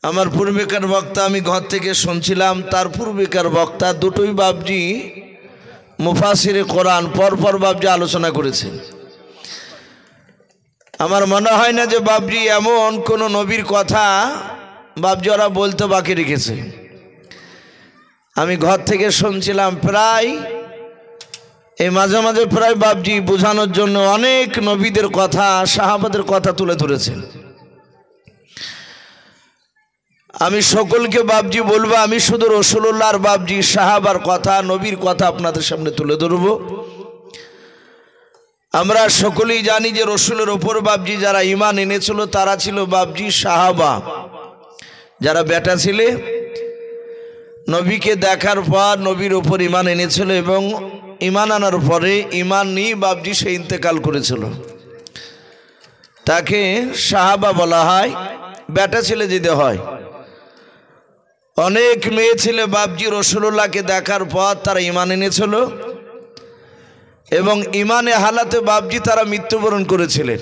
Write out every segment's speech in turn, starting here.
আমার পূর্বেকার বক্তা আমি ঘর থেকে শুনছিলাম, তার পূর্বেকার বক্তা দুটোই বাবজি মুফাসিরে কোরআন পরপর বাবজি আলোচনা করেছেন। আমার মনে হয় না যে বাবজি এমন কোনো নবীর কথা বাবজি ওরা বলতে বাকি রেখেছে। আমি ঘর থেকে শুনছিলাম প্রায় এই মাঝে মাঝে প্রায় বাবজি বোঝানোর জন্য অনেক নবীদের কথা, সাহাবাদের কথা তুলে ধরেছেন। আমি সকলকে বাবজি বলবো, আমি শুধু রাসূলুল্লাহর বাবজি সাহাবার কথা, নবীর কথা আপনাদের সামনে তুলে ধরব। আমরা সকলেই জানি যে রসুলের ওপর বাবজি যারা ঈমান এনেছিল তারা ছিল বাবজি সাহাবা, যারা বেটা ছিলে নবীকে দেখার পর নবীর ওপর ঈমান এনেছিল এবং ঈমান আনার পরে ঈমান নিয়ে বাবজি সে ইন্তেকাল করেছিল। তাকে সাহাবা বলা হয়, বেটা ছেলে যেতে হয়। অনেক মেয়ে ছেলে বাবজি রাসূলুল্লাহকে দেখার পর তারা ঈমান এনেছিল এবং ঈমানে হালাতে বাবজি তারা মৃত্যুবরণ করেছিলেন।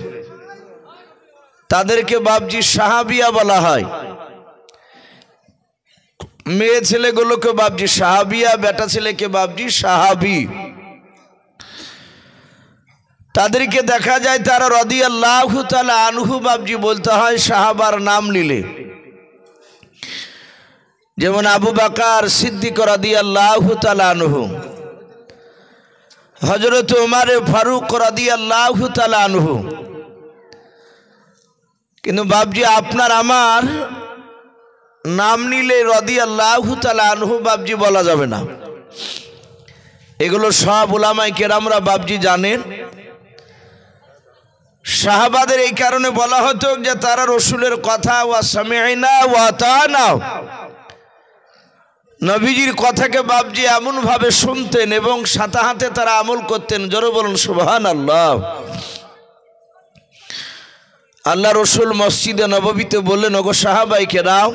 তাদেরকে বাবজি সাহাবিয়া বলা হয়। মেয়ে ছেলেগুলোকে বাবজি সাহাবিয়া, বেটা ছেলেকে বাবজি সাহাবি। তাদেরকে দেখা যায় তারা রাদিয়াল্লাহু তাআলা আনহু বাবজি বলতে হয় সাহাবার নাম নিলে। যেমন আবু বকর সিদ্দিক রাদিয়াল্লাহু তাআলা আনহু, হযরত উমর ফারুক রাদিয়াল্লাহু তাআলা আনহু। কিন্তু বাবজি আপনার আমার নাম নিলে রাদিয়াল্লাহু তাআলা আনহু বাবজি বলা যাবে না। এগুলো সব উলামায়ে কেরামরা বাবজি জানেন। সাহাবাদের এই কারণে বলা হতো যে তারা রসুলের কথা ওয়া সামি'না ওয়া আতা'না, নবীজির কথাকে বাবজি এমন ভাবে শুনতেন এবং সাথে হাতে তারা আমল করতেন। জোরে বলুন সুবহানাল্লাহ। আল্লাহ রসুল মসজিদে নববীতে বললেন, ওগো সাহাবায়ে কেরাম,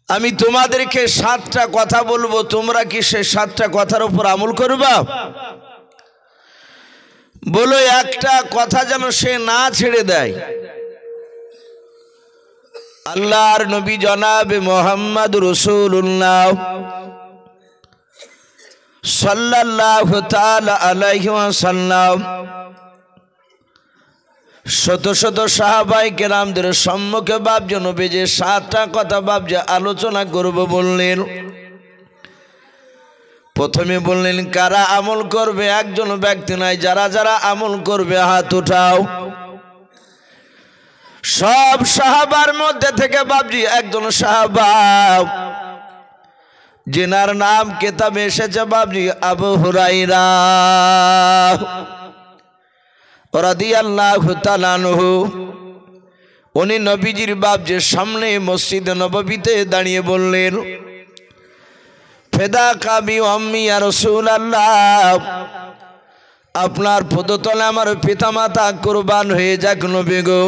আমি তোমাদেরকে 7টা কথা বলবো, তোমরা কি সেই 7টা কথার উপর আমল করবা? বলো একটা কথা যেন সে না ছেড়ে দেয়। আল্লাহর নবী জনাবে মুহাম্মদ রাসূলুল্লাহ সাল্লাল্লাহু তাআলা আলাইহি ওয়াসাল্লাম শত শত সাহাবায়ে কেরামদের সম্মুখে বাবজি নবী যে 7টা কথা বাবজি আলোচনা করব বললেন। প্রথমে বললেন কারা আমল করবে? একজন ব্যক্তি নাই, যারা যারা আমল করবে হাত উঠাও। সব সাহাবার মধ্যে থেকে বাবজি একজন সাহাবা যিনার নাম কিতাবে এসেছে বাবজি আবু হুরায়রা রাদিয়াল্লাহু তাআলা আনহু। উনি নবীজির বাবজির সামনে মসজিদে নববীতে দাঁড়িয়ে বললেন, ফেদাকা বি উম্মি ইয়া রাসূলুল্লাহ, আপনার পদতলে আমার পিতামাতা কুরবান হয়ে যাক নবী গো।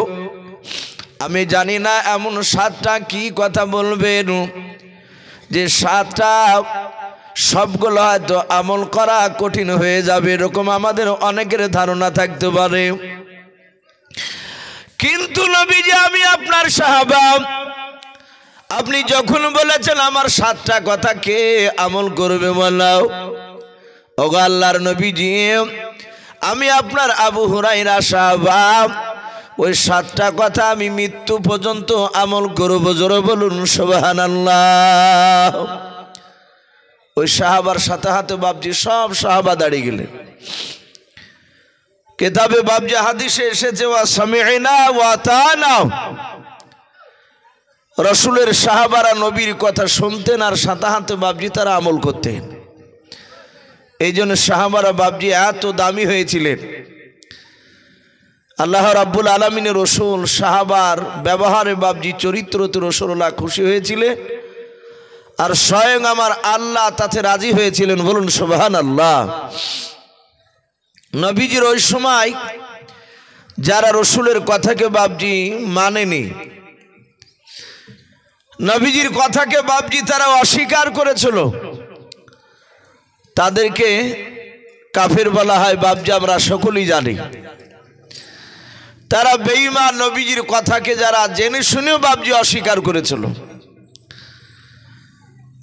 আমি জানি না এমন 7টা কি কথা বলবেন যে 7টা সবগুলো হয়তো আমল করা কঠিন হয়ে যাবে, এরকম আমাদের অনেকের ধারণা থাকতে পারে। কিন্তু নবীজি আমি আপনার সাহাবা, আপনি যখন বলেছেন আমার 7টা কথা কে আমল করবে বলাও। ওগো আল্লাহর নবীজি, আমি আপনার আবু হুরায়রা সাহাবা, ওই 7টা কথা আমি মৃত্যু পর্যন্ত আমল করব। জোরে বলুন সুবহানাল্লাহ। ওই সাহাবার সাথে হাতে বাবজি সব সাহাবা দাঁড়িয়ে গেলেন। কিতাবে বাবজি হাদিসে এসেছে ওয়া সামি'না ওয়া আতা'না, রসুলের সাহাবারা নবীর কথা শুনতেন আর সাথে হাতে বাবজি তারা আমল করতেন। এই জন্য সাহাবারা বাবজি এত দামি হয়েছিলেন। আল্লাহ রাব্বুল আলামিনের রসুল সাহাবার ব্যবহারে বাবজি চরিত্রতে রাসূলুল্লাহ খুশি হয়েছিলেন আর স্বয়ং আমার আল্লাহ তাতে রাজি হয়েছিলেন। বলুন সুবহানাল্লাহ। নবীজির ওই সময় যারা রসুলের কথাকে বাবজি মানেনি, নবীজির কথাকে বাবজি তারা অস্বীকার করেছিল, তাদেরকে কাফের বলা হয় বাবজি, আমরা সকলেই জানি। তারা বেঈমান নবীজির কথাকে যারা জেনে শুনেও বাবজি অস্বীকার করেছিল।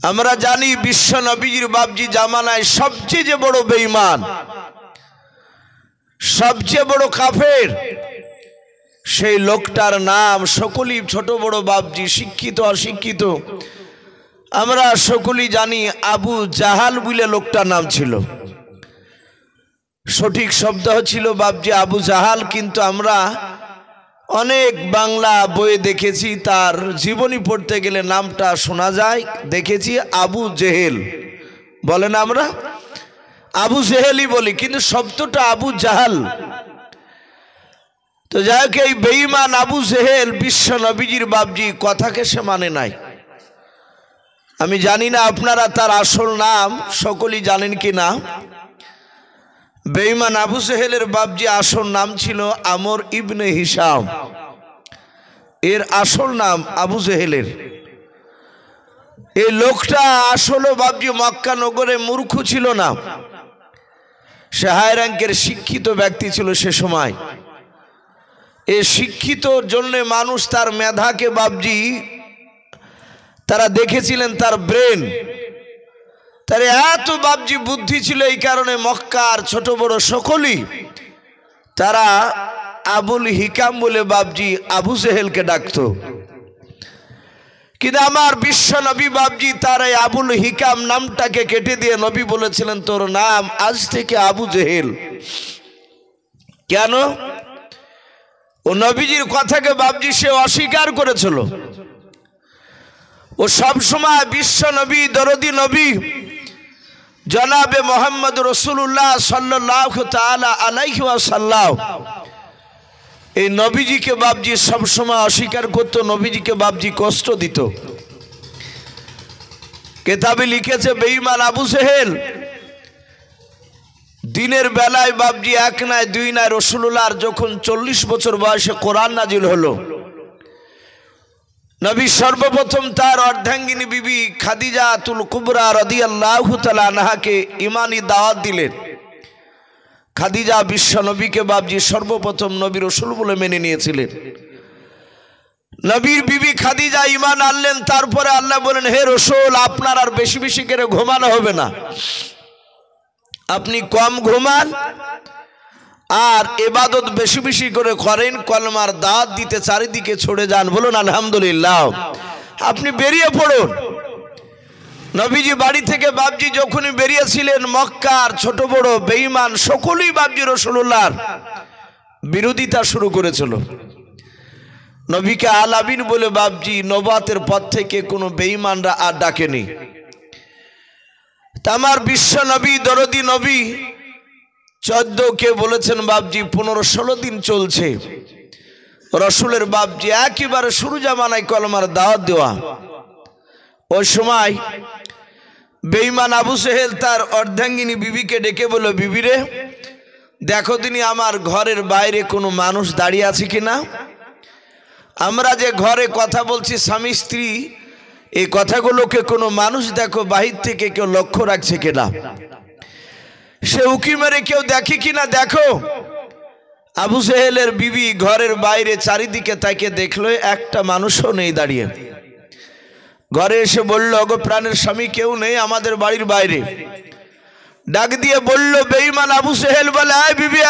আমরা জানি বিশ্ব নবীজির বাবজি জামানায় সবচেয়ে যে বড় বেঈমান, সবচেয়ে বড় কাফের, সেই লোকটার নাম সকলেই ছোট বড় বাবজি, শিক্ষিত অশিক্ষিত আমরা সকলেই জানি, আবু জাহাল বলে লোকটার নাম ছিল। সঠিক শব্দ ছিল বাবজি আবু জাহাল, কিন্তু আমরা অনেক বাংলা বইয়ে দেখেছি তার জীবনী পড়তে গেলে নামটা শোনা যায়, দেখেছি আবু জেহেল বলে না, আমরা আবু জেহেলই বলি, কিন্তু শব্দটা আবু জাহাল। তো যাই হোক, এই বেঈমান আবু জেহেল বিশ্ব নবীজির বাবজি কথাকে সে মানে নাই। আমি জানি না আপনারা তার আসল নাম সকলেই জানেন কি না। বেঈমান আবু জেহেলের বাবজি আসল নাম ছিল আমর ইবনে হিশাম, এর আসল নাম আবু জেহেলের। এই লোকটা আসলে বাবজি মক্কা নগরে মূর্খ ছিল না, সে হাই র্যাঙ্কের শিক্ষিত ব্যক্তি ছিল সে সময়। এই শিক্ষিতর জন্য মানুষ তার মেধাকে বাবজি তারা দেখেছিলেন, তার ব্রেন, তার এত বাবজি বুদ্ধি ছিল, এই কারণে মক্কার ছোট বড় সকলেই তারা আবুল হিকাম বলে বাবজি আবু জেহেলকে ডাকত। কিন্তু আমার বিশ্ব নবী বাবজি তার এই আবুল হিকাম নামটাকে কেটে দিয়ে নবী বলেছিলেন, তোর নাম আজ থেকে আবু জেহেল। কেন? ও নবীজির কথাকে বাবজি সে অস্বীকার করেছিল। ও সবসময় বিশ্ব নবী, দরদি নবী জনাবে মোহাম্মদ রসুল্লাহ সাল্লাল্লাহু তাআলা আলাইহি ওয়াসাল্লাম এই নবীজিকে বাবজি সবসময় অস্বীকার করত, নবীজিকে বাবজি কষ্ট দিত। কেতাবে লিখেছে বেঈমান আবু জেহেল দিনের বেলায় বাবজি এক নয় দুই নয় রসুল্লাহর যখন 40 বছর বয়সে কোরআন নাজিল হলো, নবী সর্বপ্রথম তার অর্ধাঙ্গিনী বিবি খাদিজাতুল কুবরা রাদিয়াল্লাহু তাআলা আনহাকে ঈমানি দাওয়াত দিলেন। খাদিজা বিশ্ব নবীকে বাবজি সর্বপ্রথম নবী রসুল বলে মেনে নিয়েছিলেন। নবীর বিবি খাদিজা ঈমান আনলেন, তারপরে আল্লাহ বলেন, হে রসুল, আপনার আর বেশি বেশি করে ঘুমানো হবে না, আপনি কম ঘুমান আর ইবাদত বেশি বেশি করে করেন, কলমার দাওয়াত দিতে চারিদিকে ছড়ে যান। বলুন আলহামদুলিল্লাহ। আপনি বেরিয়ে পড়ুন। নবীজি বাড়ি থেকে বাবজি যখনই বেরিয়েছিলেন, মক্কার ছোট বড় বেঈমান সকলেই বাবজি রাসূলুল্লাহর বিরোধিতা শুরু করেছিল। নবীকে আল আমিন বলে বাবজি নবুয়তের পর থেকে কোনো বেঈমানরা আর ডাকেনি। আমার বিশ্ব নবী, দরদি নবী 14 কে বলেছেন বাবজি 15-16 দিন চলছে রসুলের বাবজি একেবারে শুরু জামানায় কলমার দাওয়াত দেওয়া। ওই সময় বেঈমান আবু জেহেল তার অর্ধাঙ্গিনী বিবিকে ডেকে বলল, বিবিরে, দেখো দিনি আমার ঘরের বাইরে কোনো মানুষ দাঁড়িয়ে আছে কিনা। আমরা যে ঘরে কথা বলছি স্বামী স্ত্রী, এই কথাগুলোকে কোনো মানুষ দেখো বাহির থেকে কেউ লক্ষ্য রাখছে কিনা, সে উকি মেরে কেউ দেখে কিনা দেখো। আবু জেহেলের বিবি ঘরের বাইরে চারিদিকে তাকে দেখলো, একটা মানুষও নেই দাঁড়িয়ে। ঘরে এসে বলল, ওগো প্রাণের স্বামী, কেউ নেই আমাদের বাড়ির বাইরে। ডাক দিয়ে বলল বেঈমান আবু জেহেল বলে, এই বিবি,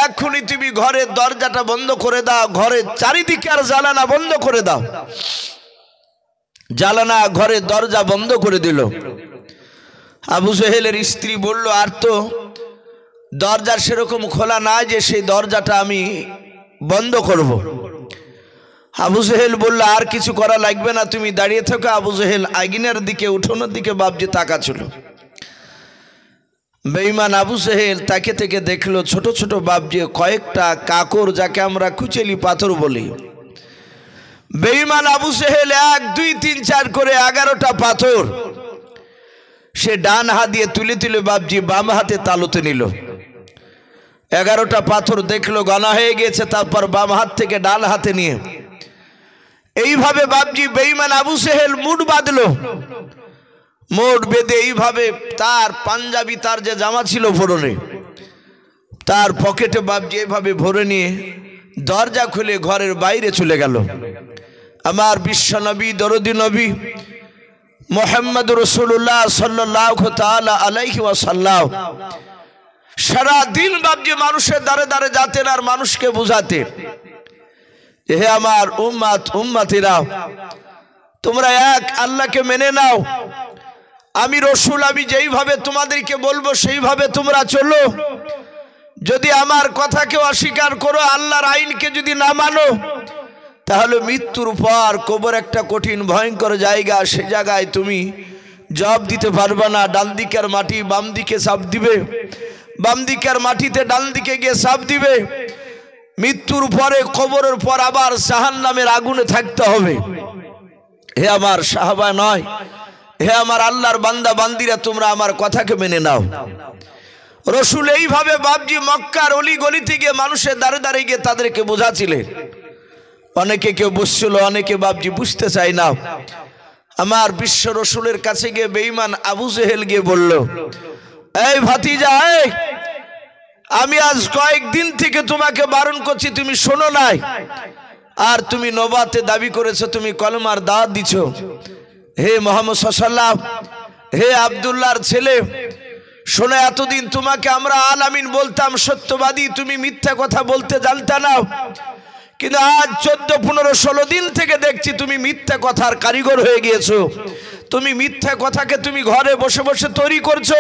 এক্ষুনি তুমি ঘরের দরজাটা বন্ধ করে দাও, ঘরের চারিদিকে আর জ্বালানা বন্ধ করে দাও। জ্বালানা ঘরের দরজা বন্ধ করে দিল। আবু জেহেলের স্ত্রী বলল, আর তো দরজা সেরকম খোলা নাই যে সেই দরজাটা আমি বন্ধ করব। আবু জেহেল বলল, আর কিছু করা লাগবে না, তুমি দাঁড়িয়ে থাকো। আবু জেহেল আগুনের দিকে, উঠোনের দিকে বাবজি তাকাচ্ছিল। বেঈমান আবু জেহেল তাকে থেকে দেখলো ছোট ছোট বাবজি কয়েকটা কাকর, যাকে আমরা কুচেলি পাথর বলি। বেঈমান আবু জেহেল 1 2 3 4 করে 11টা পাথর সে ডান হাত দিয়ে তুলে তুলে বাবজি বাম হাতে তালুতে নিল। 11টা পাথর দেখলো গনা হয়ে গেছে, তারপর বাম হাত থেকে ডান হাতে নিয়ে এইভাবে বাবজি বেঈমান আবু জেহেল মুঠ বাঁধলো। মোট বেঁধে এইভাবে তার পাঞ্জাবি, তার যে জামা ছিল পরনে, তার পকেটে বাপজি এভাবে ভরে নিয়ে দরজা খুলে ঘরের বাইরে চলে গেল। আমার বিশ্ব নবী দরদি নবী মুহাম্মদ রাসূলুল্লাহ সাল্লাল্লাহু তাআলা আলাইহি ওয়াসাল্লাম সারা দিন বাপজি মানুষের দ্বারে দ্বারে যেতেন আর মানুষকে বুঝাতেন, হে আমার উম্মত উম্মতিরা, তোমরা এক আল্লাহকে মেনে নাও। আমি রসুল, আমি যেইভাবে তোমাদেরকে বলবো সেইভাবে তোমরা চলো। যদি আমার কথাকে অস্বীকার করো, আল্লাহর আইনকে যদি না মানো, তাহলে মৃত্যুর পর কবর একটা কঠিন ভয়ঙ্কর জায়গা, সে জায়গায় তুমি জবাব দিতে পারবে না। ডান দিকের মাটি বাম দিকে চাপ দিবে, বাম দিকের মাটিতে ডান দিকে গিয়ে চাপ দিবে। মৃত্যুর পরে কবরের পর আবার জাহান্নামের আগুনে থাকতে হবে। হে আমার সাহাবা নয়, হে আমার আল্লাহর বান্দা বান্দিরা, তোমরা আমার কথাকে মেনে নাও। রসুল এইভাবে বাপজি মক্কার অলি গলিতে গিয়ে মানুষের দ্বারে দ্বারে গিয়ে তাদেরকে বোঝাছিলেন। অনেকে কেউ বুঝছিল, অনেকে বাপজি বুঝতে চায় না। আমার বিশ্ব রসুলের কাছে গিয়ে বেঈমান আবু জেহেল গিয়ে বলল, এই ভাতিজা, আমি আজ কয়েকদিন থেকে তোমাকে বারণ করছি, তুমি শোনো নাই, আর তুমি নবাতে দাবি করেছো, তুমি কলমার দাওয়াত দিছো। হে মুহাম্মদ সাল্লাল্লাহু, হে আব্দুল্লাহর ছেলে, শোনো, এতদিন তোমাকে আমরা আল আমিন বলতাম, সত্যবাদী, তুমি মিথ্যা কথা বলতে জানতে না। কিন্তু আজ 14, 15, 16 দিন থেকে দেখছি তুমি মিথ্যা কথার কারিগর হয়ে গিয়েছো। তুমি মিথ্যা কথাকে তুমি ঘরে বসে বসে তৈরি করছো।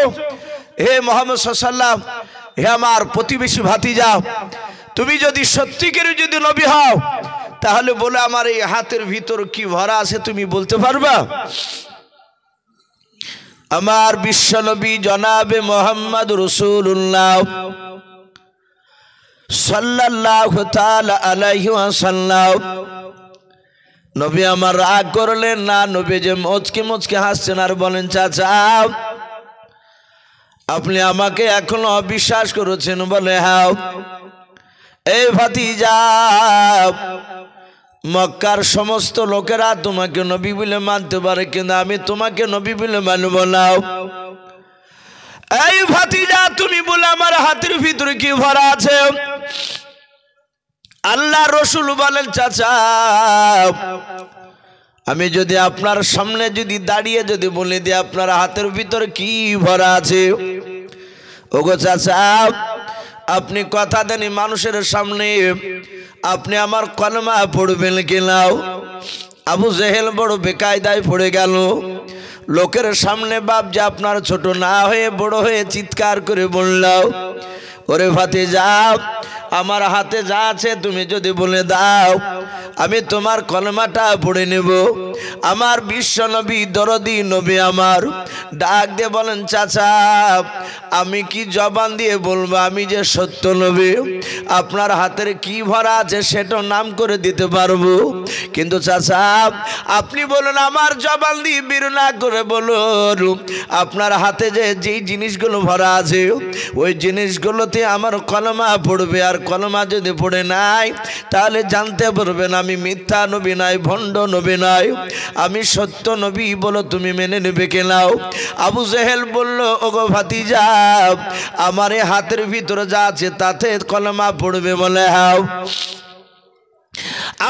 হে মুহাম্মদ সাল্লাল্লাহু, হে আমার প্রতিবেশী ভাতিজা, তুমি যদি সত্যিকারে যদি নবী হও, তাহলে বলে আমার এই হাতের ভিতর কি ভরা আছে তুমি বলতে পারবা? আমার বিশ্ব নবী জনাবে মুহাম্মদ রাসূলুল্লাহ সাল্লাল্লাহু তাআলা আলাইহি ওয়াসাল্লাম নবী আমার রাগ করলেন না। নবী যে মুচকি মুচকি হাসছেন আর বলেন, চাচা, আপনি আমাকে এখনো অবিশ্বাস করেছেন? বলে, হ্যাঁ। এই ভাতিজা, মক্কার সমস্ত লোকেরা তোমাকে নবী বলে মানতে পারে, কিন্তু আমি তোমাকে নবী বলে মানব না। এই ভাতিজা, তুমি বলে আমার হাতের ভিতরে কি ভরা আছে? আল্লাহ রসুল বলেন, চাচা, আমি যদি আপনার সামনে যদি দাঁড়িয়ে যদি বলে দিই আপনার হাতের ভিতরে কি ভরা আছে, ওগো চাচা, আপনি কথা দেন মানুষের সামনে আপনি আমার কলমা পড়বেন কিনাও? আবু জেহেল বড় বেকায়দায় পড়ে গেল। লোকের সামনে বাপ যে আপনার ছোট না হয়ে বড় হয়ে চিৎকার করে বলল, ওরে ভাতিজা, আমার হাতে যা আছে তুমি যদি বলে দাও, আমি তোমার কলমাটা পড়ে নেব। আমার বিশ্ব নবী দরদি নবী আমার ডাক দিয়ে বলেন, চাচা, আমি কি জবান দিয়ে বলবো আমি যে সত্য নবী? আপনার হাতের কি ভরা আছে সেটা নাম করে দিতে পারবো, কিন্তু চাচা আপনি বলুন, আমার জবান দিয়ে বের না করে বলুন, আপনার হাতে যে যেই জিনিসগুলো ভরা আছে ওই জিনিসগুলোতে আমার কলমা পড়বে। আর কলমা যদি পড়ে নাই, তাহলে জানতে পারবেন আমি মিথ্যা নবী নাই, ভণ্ড নবী নাই, আমি সত্য নবী। বলো তুমি মেনে নেবে কেনাও? আবু জেহেল বলল, ওগো ভাতিজা, আমার এই হাতের ভিতরে যা আছে তাতে কলমা পড়বে? বলে, হ্যাঁ।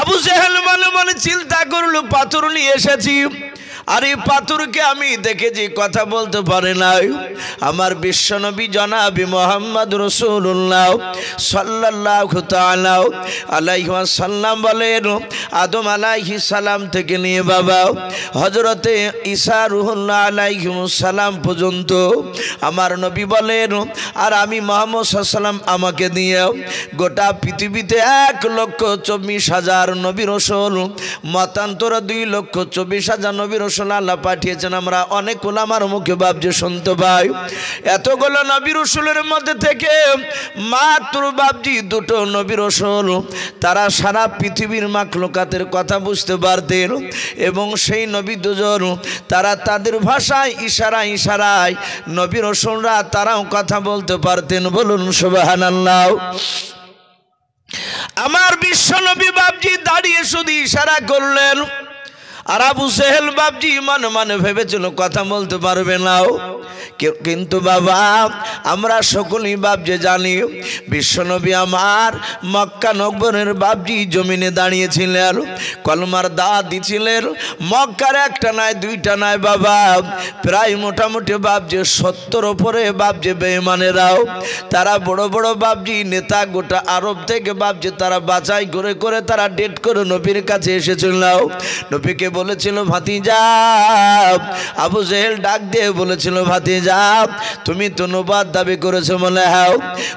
আবু জেহেল মনে মনে চিন্তা করলো, পাথর নিয়ে এসেছি, আর এই পাথরকে আমি দেখেছি কথা বলতে পারে নাই। আমার বিশ্বনবী জনাবি মুহাম্মদ রাসূলুল্লাহ সাল্লাল্লাহু তাআলা আলাইহি ওয়াসাল্লাম বলেন, আদম আলাইহিস সালাম থেকে নিয়ে বাবা হযরতে ঈসা রূহুল্লাহ আলাইহিস সালাম পর্যন্ত আমার নবী বলেন, আর আমি মুহাম্মদ সাল্লাল্লাহু আলাইহি ওয়াসাল্লাম আমাকে দিয়ে গোটা পৃথিবীতে 1,24,000 নবী রাসূল, মতান্তরে 2,24,000 নবী রাসূল আল্লাহ পাঠিয়েছেন। আমরা অনেক ওলামার মুখে বাপজি শুনতে পাই, এতগুলো নবী রাসূলের মধ্যে থেকে মাত্র বাপজি 2টো নবী রাসূল তারা সারা পৃথিবীর মাখলুকাতের কথা বুঝতে পারতেন, এবং সেই নবী দুজন তারা তাদের ভাষায় ইশারায় ইশারায় নবী রাসূলরা তারাও কথা বলতে পারতেন। বলুন সুবহানাল্লাহ। আমার বিশ্ব নবী বাপজি দাঁড়িয়ে শুধু ইশারা করলেন, আর আবু সেহেল বাপজি মনে মনে ভেবেছিল কথা বলতে পারবে না, কিন্তু বাবা আমরা সকলেই বাপজি জানি বিশ্বনবী আমার মক্কা নগরের বাপজি জমিনে দাঁড়িয়েছিলেন, কলমার দাওয়াত দিছিলেন। মক্কার একটা নয় দুইটা নয় বাবা, প্রায় মোটামুটি বাপজি 70 উপরে বাপজি বেঈমানেরাও, তারা বড় বড় বাপজি নেতা গোটা আরব থেকে বাপজি তারা বাছাই করে করে তারা ডেট করে নবীর কাছে এসেছিল। নবীকে বলেছিল ভাতিজা, আবু জেহেল ডাক দিয়ে বলেছিল ভাতিজা তুমি তো নবুয়ত দাবি করেছো বলে হ্যাঁ,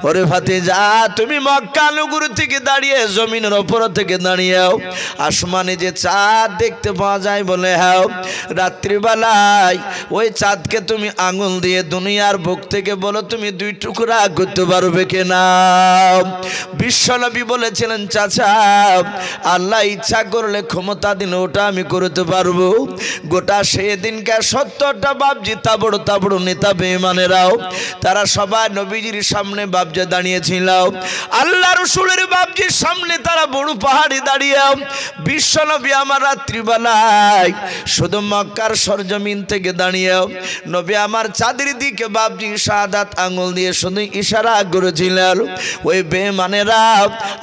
ওরে ভাতিজা তুমি মক্কা নগর থেকে দাঁড়িয়ে জমিনের উপর থেকে দাঁড়িয়ে আসমানে যে চাঁদ দেখতে পাওয়া যায় বলে হ্যাঁ, রাত্রিবেলায় ওই চাঁদকে তুমি আঙুল দিয়ে দুনিয়ার বুক থেকে বলো তুমি 2 টুকরা করতে পারবে কিনা? বিশ্বনবী বলেছিলেন চাচা আল্লাহ ইচ্ছা করলে ক্ষমতা দিন ওটা আমি করতে পারবো। গোটা সেদিনকে 70টা বাপজি তাবড় তাবড় নেতা বেঈমানেরাও তারা সবাই নবীজির সামনে বাপজি দাঁড়িয়েছিল। আল্লাহ রাসূলের বাপজির সামনে তারা বড় পাহাড়ে দাঁড়িয়ে বিশ্বনবী আমার রাত্রিবেলায় শুধু মক্কার সরজমিন থেকে দাঁড়িয়ে নবী আমার চাঁদের দিকে বাপজি শাহাদাত আঙ্গুল দিয়ে শুধু ইশারা করেছিলেন। ওই বেঈমানেরা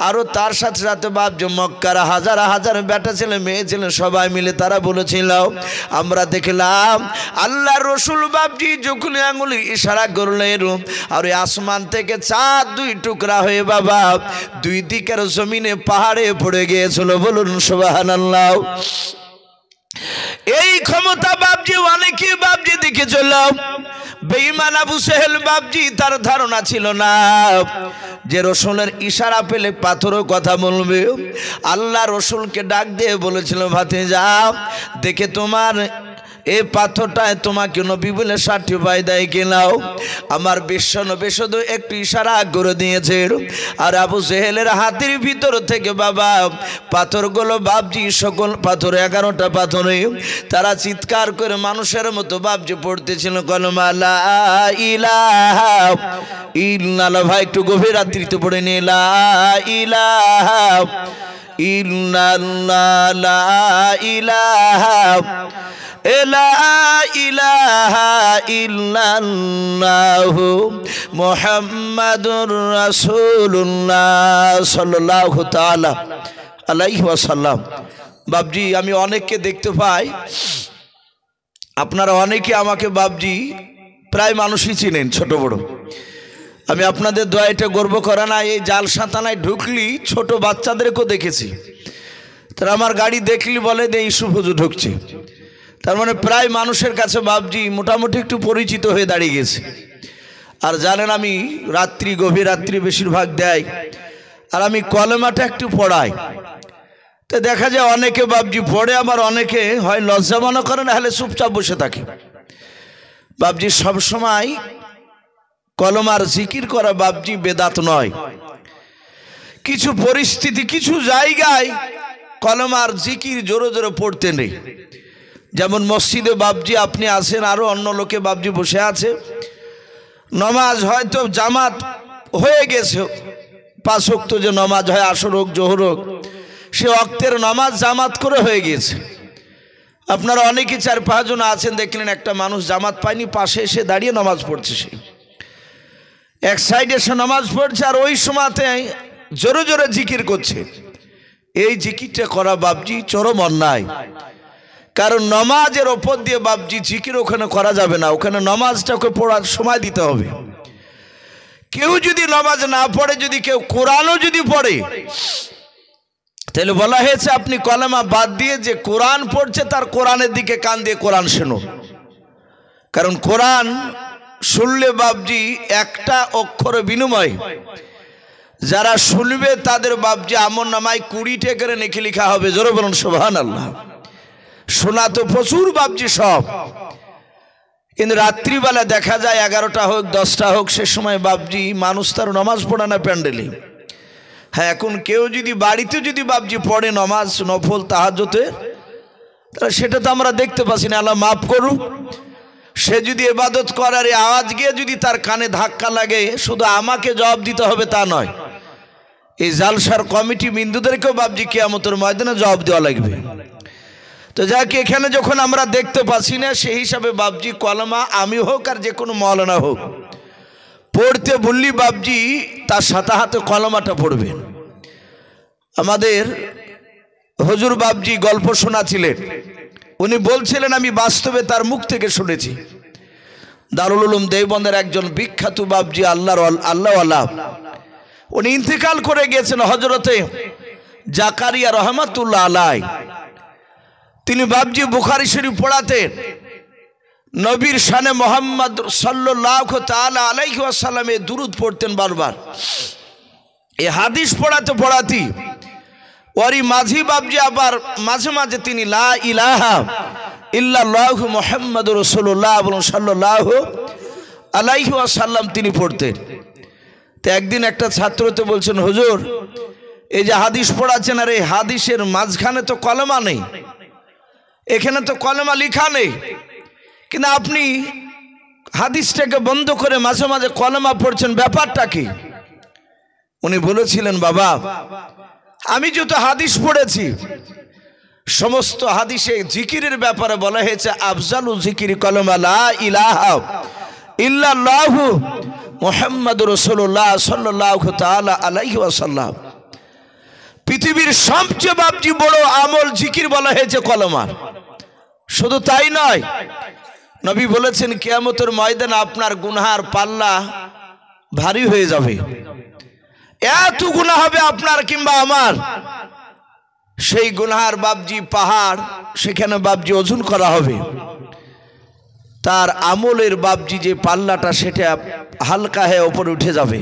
আরো তার সাথে সাথে বাপজি মক্কার হাজার হাজার বেটা ছেলে মেয়ে ছেলে সবাই মিলে তারা বলেছিল আমরা দেখলাম আল্লাহ রসুল বাপজি যখন আঙ্গুলে ইশারা করলেন আর ওই আসমান থেকে চাঁদ 2 টুকরা হয়ে বাবা 2 দিকের জমিনে পাহাড়ে পড়ে গিয়েছিল। বলুন সুবহানাল্লাহ। এই ক্ষমতা বাপজি অনেকে বাপজি দেখেছিল, বেঈমান আবু সেহেল বাপজি তার ধারণা ছিল না যে রসুলের ইশারা পেলে পাথরও কথা বলবে। আল্লাহ রসুলকে ডাক দিয়ে বলেছিল ভাতিজা দেখে তোমার এই পাথরটায় তোমাকে নবী বলে সার্টিফাই দেয় কিনাও। আমার বিশ্বনবী শুধু একটু ইশারা করে দিয়েছে আর আবু জেহেলের হাতের ভিতর থেকে বাবা পাথরগুলো বাপজি সকল পাথর 11টা পাথরে তারা চিৎকার করে মানুষের মতো বাপজি পড়তেছিল কলমা লা ইলাহা ইল্লাল্লাহ। ভাই একটু গভীর রাত্রিতে পড়ে নে লা ইলাহা ইল্লাল্লাহ লা ইলাহা লা ইলাহা ইল্লাল্লাহু মুহাম্মাদুর রাসূলুল্লাহ সাল্লাল্লাহু তাআলা আলাইহি ওয়াসাল্লাম। বাপজি আমি অনেককে দেখতে পাই, আপনারা অনেকে আমাকে বাপজি প্রায় মানুষই চিনেন ছোট বড়। আমি আপনাদের দোয়া এটা গর্ব করা না, এই জালসাতানায় ঢুকলি ছোট বাচ্চাদেরকেও দেখেছি, তারা আমার গাড়ি দেখলি বলে যে ইউসুফ হুজুর ঢুকছে। তার মানে প্রায় মানুষের কাছে বাপজি মোটামুটি একটু পরিচিত হয়ে দাঁড়িয়ে গেছে। আর জানেন আমি রাত্রি গভীর রাত্রি বেশিরভাগ দেয় আর আমি কলেমাটা একটু পড়াই, তো দেখা যায় অনেকে বাপজি পড়ে, আমার অনেকে হয় লজ্জা মনে করে না হলে চুপচাপ বসে থাকে। বাপজি সবসময় কলমার জিকির করা বাপজি বেদাত নয়, কিছু পরিস্থিতি কিছু জায়গায় কলমার জিকির জোরে জোরে পড়তে নেই। যেমন মসজিদে বাপজি আপনি আছেন, আরো অন্য লোকে বাপজি বসে আছে, নমাজ হয়তো জামাত হয়ে গেছে, 5 ওয়াক্ত যে নমাজ হয় আসর হোক জোহর হোক, সে ওয়াক্তের নমাজ জামাত করে হয়ে গিয়েছে। আপনারা অনেকে 4-5 জন আছেন, দেখলেন একটা মানুষ জামাত পায়নি, পাশে এসে দাঁড়িয়ে নামাজ পড়ছে, সে এক সাইডে এসে নামাজ পড়ছে আর ওই সময়তে জোরে জোরে জিকির করছে। এই জিকিরটা করা বাপজি চরম অন্যায়, কারণ নমাজের ওপর দিয়ে বাপজি জিকির ওখানে করা যাবে না, ওখানে নমাজটাকে পড়ার সময় দিতে হবে। কেউ যদি নমাজ না পড়ে, যদি কেউ কোরআনও যদি পড়ে, তাহলে বলা হয়েছে আপনি কলেমা বাদ দিয়ে যে কোরআন পড়ছে তার কোরআনের দিকে কান দিয়ে কোরআন শোনো, কারণ কোরআন শুনলে বাপজি একটা অক্ষর বিনিময় যারা শুনবে তাদের বাপজি আমল নামায় 20 করে নেকি লেখা হবে। জোরে বলুন সুবহানাল্লাহ। শোনা তো প্রচুর বাপজি সব, কিন্তু রাত্রিবেলা দেখা যায় 11টা হোক 10টা হোক, সে সময় বাপজি মানুষ তার নামাজ পড়ে না প্যান্ডেলে। হ্যাঁ, এখন কেউ যদি বাড়িতে যদি বাপজি পড়ে নামাজ নফল তাহাজ্জুদে, তাহলে সেটা তো আমরা দেখতে পাচ্ছি না, আল্লাহ মাফ করুক। সে যদি ইবাদত করার আওয়াজ গিয়ে যদি তার কানে ধাক্কা লাগে, শুধু আমাকে জবাব দিতে হবে তা নয়, এই জালসার কমিটি বিন্দুদেরকেও বাপজি কিয়ামতের ময়দানে জবাব দেওয়া লাগবে। তো যাকে এখানে যখন আমরা দেখতে পাচ্ছি না, সেই হিসাবে বাবজি কলমা আমি হোক আর যে কোনো মৌলানা হোক পড়তে বললি বাবজি তার সাথে হাতে কলমাটা পড়বেন। আমাদের হুজুর বাবজি গল্প শোনাছিলেন, উনি বলছিলেন, আমি বাস্তবে তার মুখ থেকে শুনেছি। দারুল উলুম দেওবন্দের একজন বিখ্যাত বাবজি আল্লাহওয়ালা, উনি ইন্তেকাল করে গিয়েছেন হজরতে জাকারিয়া রহমাতুল্লাহ আলাই। তিনি বাবজি বুখারী শরীফ পড়াতেন, নবীর শানে মোহাম্মদ সাল্লাল্লাহু তাআলা আলাইহি ওয়াসাল্লামে দুরূদ পড়তেন বারবার। এই হাদিস পড়াতে ওরই মাঝি বাবজি আবার মাঝে মাঝে তিনি লা ইলাহা ইল্লাল্লাহু মুহাম্মাদুর রাসূলুল্লাহ সাল্লাল্লাহু আলাইহি ওয়াসাল্লাম তিনি পড়তেন। তো একদিন একটা ছাত্রতে বলছেন, হুজুর এই যে হাদিস পড়াচ্ছেন, আর এই হাদিসের মাঝখানে তো কলমা নেই, এখানে তো কলমা লেখা নেই, কিন্তু আপনি হাদিসটাকে বন্ধ করে মাঝে মাঝে কলমা পড়ছেন, ব্যাপারটা কি? উনি বলেছিলেন, বাবা আমি যত হাদিস পড়েছি সমস্ত হাদিসে জিকিরের ব্যাপারে বলা হয়েছে আফজালু জিকির কলমা লা ইলাহা ইল্লাল্লাহু মুহাম্মাদুর রাসূলুল্লাহ সাল্লাল্লাহু তাআলা আলাইহি ওয়াসাল্লাম। পৃথিবীর সবচেয়ে বাবজি বড় আমল জিকির বলা হয়েছে কলমার। শুধু তাই নয়, নবী বলেছেন কিয়ামতের ময়দানে আপনার গুনাহের পাল্লা ভারী হয়ে যাবে, এত গুনাহ হবে আপনার কিংবা আমার, সেই গুনাহের বাবজি পাহাড়, সেখানে বাবজি ওজন করা হবে। তার আমলের বাবজি যে পাল্লাটা সেটা হালকা হয়ে উপরে উঠে যাবে।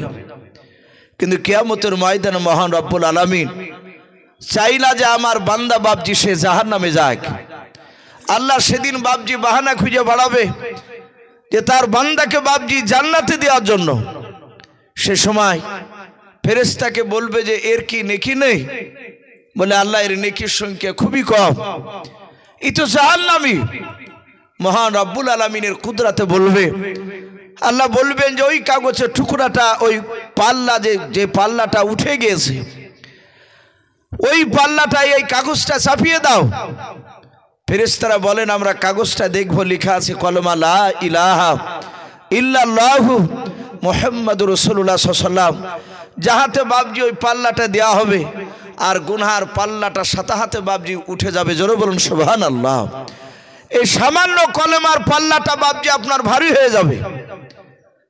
কিন্তু কিয়ামতের ময়দানে মহান রব্বুল আলামিন চাই না যে আমার বান্দা বাবজি সে জাহান্নামে যাক। আল্লাহ সেদিন বাবজি বাহানা খুঁজে বাড়াবে যে তার বান্দাকে বাবজি জান্নাতে দেওয়ার জন্য। সে সময় ফেরেশতাকে বলবে যে এর কি নেকি নেই? বলে আল্লাহ এর নেকির সংখ্যা খুবই কম, ই তো জাহান্নামী। মহান রব্বুল আলামিনের কুদরতে বলবে, আল্লাহ বলবেন যে ওই কাগজের টুকরাটা, ওই পাল্লা যে পাল্লাটা উঠে গিয়েছে, ওই পাল্লাটাই এই কাগজটা চাপিয়ে দাও। ফেরেশতারা বলেন আমরা কাগজটা দেখবো, লেখা আছে কলমা লা ইলাহা ইল্লাল্লাহু মুহাম্মাদুর রাসূলুল্লাহ সাল্লাল্লাহু আলাইহি ওয়াসাল্লাম। যাহাতে বাবজি ওই পাল্লাটা দেয়া হবে আর গুনহার পাল্লাটা সাথে হাতে বাবজি উঠে যাবে। জোরে বলুন সুবহানাল্লাহ। এই সামান্য কলমার পাল্লাটা বাবজি আপনার ভারী হয়ে যাবে।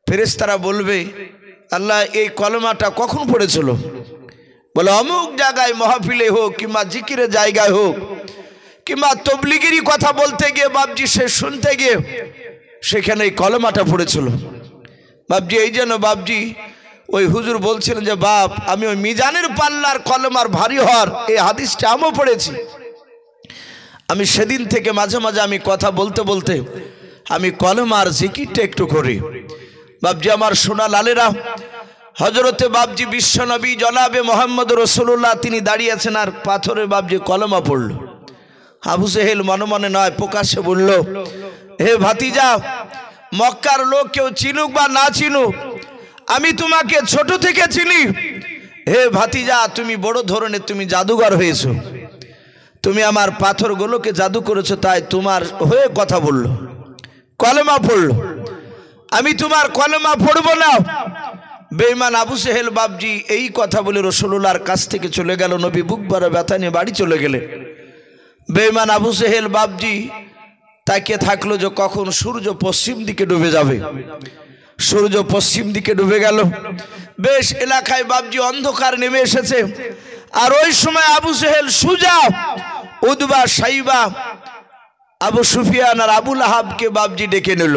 ফেরেশতারা বলবে আল্লাহ এই কলমাটা কখন পড়েছিল? বলে অমুক জায়গায় মাহফিলে হোক কিংবা জিকিরের জায়গায় হোক কিংবা তবলিগেরই কথা বলতে গিয়ে বাবজি সে শুনতে গিয়ে সেখানে এই কলমাটা পড়েছিল। বাবজি এই জন্য বাবজি ওই হুজুর বলছিলেন যে বাপ আমি ওই মিজানের পাল্লার কলমার ভারী হওয়ার এই হাদিসটা আমিও পড়েছি। আমি সেদিন থেকে মাঝে মাঝে আমি কথা বলতে বলতে আমি কলমার জিকিরটা একটু করি। বাবজি আমার সোনা লালেরা, হজরতে বাবজি বিশ্বনবী জনাবে মোহাম্মদ রাসূলুল্লাহ তিনি দাঁড়িয়ে আছেন আর পাথরে বাবজি কলমা পড়ল। আবু জেহেল মনে মনে নয় প্রকাশ্যে বলল, হে ভাতিজা, মক্কার লোক কেউ চিনুক বা না চিনুক আমি তোমাকে ছোট থেকে চিনি। হে ভাতিজা, তুমি বড় ধরনের তুমি জাদুঘর হয়েছো, তুমি আমার পাথরগুলোকে জাদু করেছো, তাই তোমার হয়ে কথা বললো, কলমা পড়লো। আমি তোমার কলমা পড়বো না। বেঈমান আবু জেহেল বাবজি এই কথা বলে রাসূলুল্লাহর কাছ থেকে চলে গেল। নবী বুক ভরা ব্যথা নিয়ে বাড়ি চলে গেলেন। বেঈমান আবু জেহেল বাবজি তাকিয়ে থাকলো যে কখন সূর্য পশ্চিম দিকে ডুবে যাবে। সূর্য পশ্চিম দিকে ডুবে গেল। বেশ এলাকায় বাবজি অন্ধকার নেমে এসেছে। আর ওই সময় আবু জেহেল সুজা, উদবা, সাইবা, আবু সুফিয়ান আর আবু লাহাবকে বাবজি ডেকে নিল।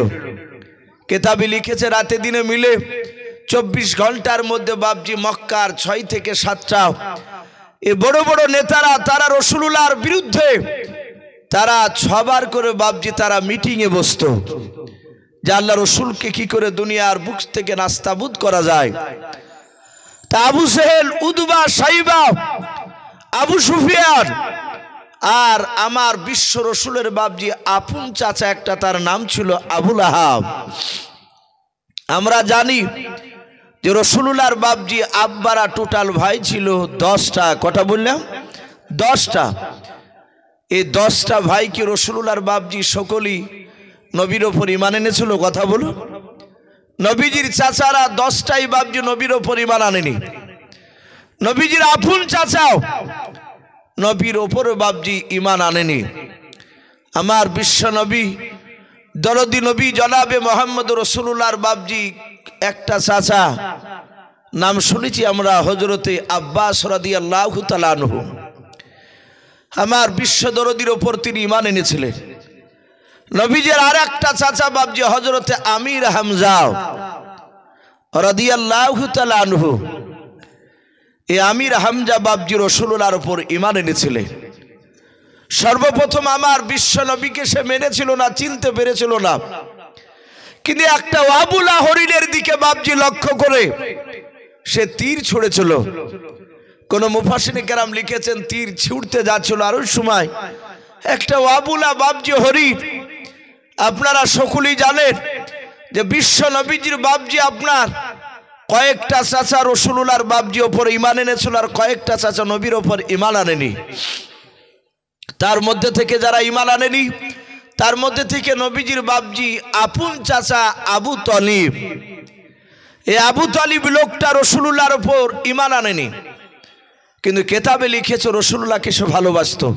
কেতাবে লিখেছে রাতে দিনে মিলে 24 ঘন্টার মধ্যে বাবজি মক্কার 6 থেকে 7টা এ বড় বড় নেতারা তারা রাসূলুল্লাহর বিরুদ্ধে তারা 6 বার করে বাবজি তারা মিটিংয়ে বসতো যে আল্লাহ রসুলকে কি করে দুনিয়ার বুক থেকে নাস্তাবুদ করা যায়। তা আবু জেহেল, উদবা, সাইবা, আবু সুফিয়ান আর আমার বিশ্ব রসুলের বাবজি আপন চাচা একটা তার নাম ছিল আবু লাহাব। আমরা জানি যে রসুলুল্লাহর বাবজি আব্বারা টোটাল ভাই ছিল 10টা। কটা বললাম? 10টা। এই 10টা ভাই কি রাসূলুল্লাহর বাপজি সকলেই নবীর ওপর ঈমান এনেছিল? কথা বলো। নবীজির চাচারা 10টাই বাপজি নবীর ওপর ঈমান আনেনি। নবীজির আপন চাচাও নবীর ওপর বাপজি ঈমান আনেনি। আমার বিশ্ব নবী দরদি নবী জনাবে মোহাম্মদ রাসূলুল্লাহর বাপজি একটা চাচা নাম শুনেছি আমরা, হযরতে আব্বাস রাদিয়াল্লাহু তাআলা আনহু। আমার বিশ্ব দরদির ওপর তিনি ঈমান এনেছিলেন। নবীজির আর একটা চাচা বাপজি হযরতে আমির হামজা রাদিয়াল্লাহু তাআলা আনহু। এই আমির হামজা বাপজি রাসূলুল্লাহর উপর ঈমান এনেছিলেন। সর্বপ্রথম আমার বিশ্ব নবীকে সে মেনেছিল না, চিনতে পেরেছিল না, কিন্তু একটা আবুলা হরিণের দিকে বাপজি লক্ষ্য করে সে তীর ছুঁড়েছিল। কোন মুফাসসিরিন কেরাম লিখেছেন তীর ছুঁড়তে যাচ্ছিল, আর ওই সময় একটা আবুলা বাপজি হরিণ। আপনারা সকলেই জানেন যে বিশ্ব নবীজির বাপজি আপনার কয়েকটা চাচা রাসূলুল্লাহর বাপজি ওপর ঈমান এনেছিল, আর কয়েকটা চাচা নবীর ওপর ঈমান আনেনি। তার মধ্যে থেকে যারা ঈমান আনেনি, তার মধ্যে থেকে নবীজির বাপজি আপন চাচা আবু তালিব। এই আবু তালিব লোকটা রাসূলুল্লাহর উপর ঈমান আনেনি, কিন্তু কেতাবে লিখেছে রাসূলুল্লাহকে সে ভালোবাসতো।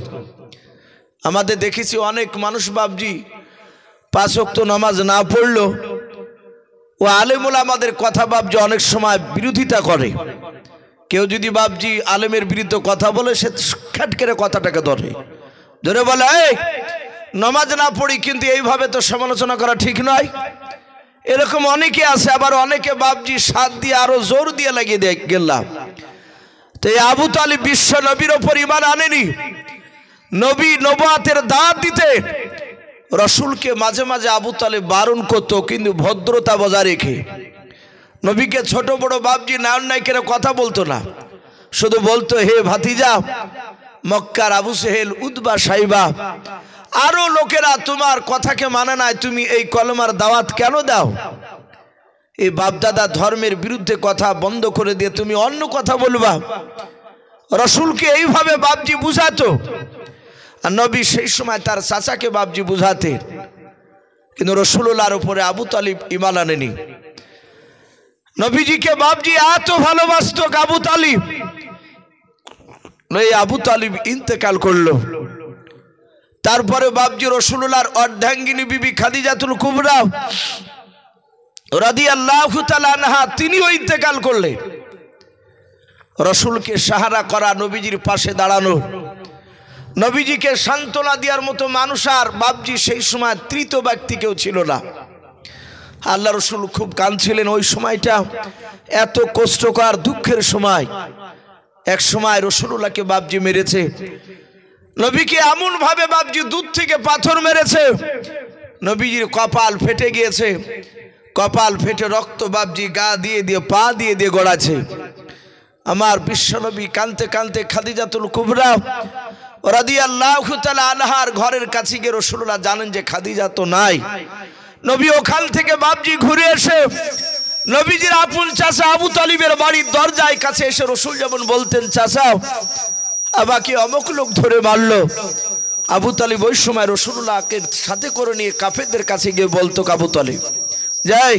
আমাদের দেখেছি অনেক মানুষ বাপজি 5 ওয়াক্ত নামাজ না পড়লো ও আলেমুল আমাদের কথা বাপজি অনেক সময় বিরোধিতা করে। কেউ যদি বাপজি আলেমের বিরুদ্ধে কথা বলে সে খ্যাট করে কথাটাকে ধরে বলে এই নামাজ না পড়ি, কিন্তু এইভাবে তো সমালোচনা করা ঠিক নয়। এরকম অনেকে আছে, আবার অনেকে বাপজি সাথ দিয়ে আরো জোর দিয়ে লাগিয়ে দিয়ে গেলাম। তো এই আবু তালিব বিশ্ব নবীর ওপর ঈমান আনেনি। নবী নবুয়াতের দাওয়াত দিতে রাসূলকে মাঝে মাঝে আবু তালিব বারণ করতো, কিন্তু ভদ্রতা বজায় রেখে। নবীকে ছোট বড় বাপজি নাম নাই করে কথা বলতো না, শুধু বলতো হে ভাতিজা, মক্কার আবু সেহেল, উতবা, সাইবা আরো লোকেরা তোমার কথাকে মানে নাই, তুমি এই কলমার দাওয়াত কেন দাও? এই বাপদাদা ধর্মের বিরুদ্ধে কথা বন্ধ করে দিয়ে তুমি অন্য কথা বলবা। রাসূলকে এইভাবে বাপজি বুঝাতো, আর নবী সেই সময় তার চাচাকে বাপজি বুঝাতে, কিন্তু রাসূলুল্লাহর উপরে আবু তালিব ঈমান আনেনি। নবীজিকে বাপজি এত ভালোবাসতো আবু তালিব। এই আবু তালিব ইন্তেকাল করলো। তারপরে বাপজি রাসূলুল্লাহর অর্ধাঙ্গিনী বিবি খাদিজাতুল কুবরা রাদিয়াল্লাহু তাআলা আনহা তিনিও ইন্তেকাল করলেন। রাসূলকে সাহারা করা, নবীজির পাশে দাঁড়ানো, নবীজিকে সান্ত্বনা দেওয়ার মতো মানুষ আর বাপজি সেই সময় তৃতীয় ব্যক্তি কেউ ছিল না। আল্লাহ রাসূল খুব কাঁদছিলেন। ওই সময়টা এত কষ্টকর দুঃখের সময়। এক সময় রাসূলুল্লাহকে বাপজি মেরেছে, নবীকে এমন ভাবে বাপজি দূর থেকে পাথর মেরেছে, নবীজির কপাল ফেটে গিয়েছে। কপাল ফেটে রক্ত বাপজি গা দিয়ে দিয়ে পা দিয়ে দিয়ে গড়াছে। আমার বিশ্বনবী কাঁদতে কাঁদতে খাদিজাতুল কুবরা রাদিয়াল্লাহু তাআলা আনহার ঘরের কাছে গিয়ে রাসূলুল্লাহ জানেন যে খাদিজা তো নাই। নবী ওখান থেকে বাপজি ঘুরে এসে নবীজির আপন চাচা আবু তালিবের বাড়ির দরজায় কাছে এসে রাসূল যেমন বলতেন, চাচা আমাকে অমুক লোক ধরে মারলো, আবু তালিব ওই সময় রাসূলুল্লাহকে সাথে করে নিয়ে কাফেরদের কাছে গিয়ে বলতো, আবু তালিব যাই,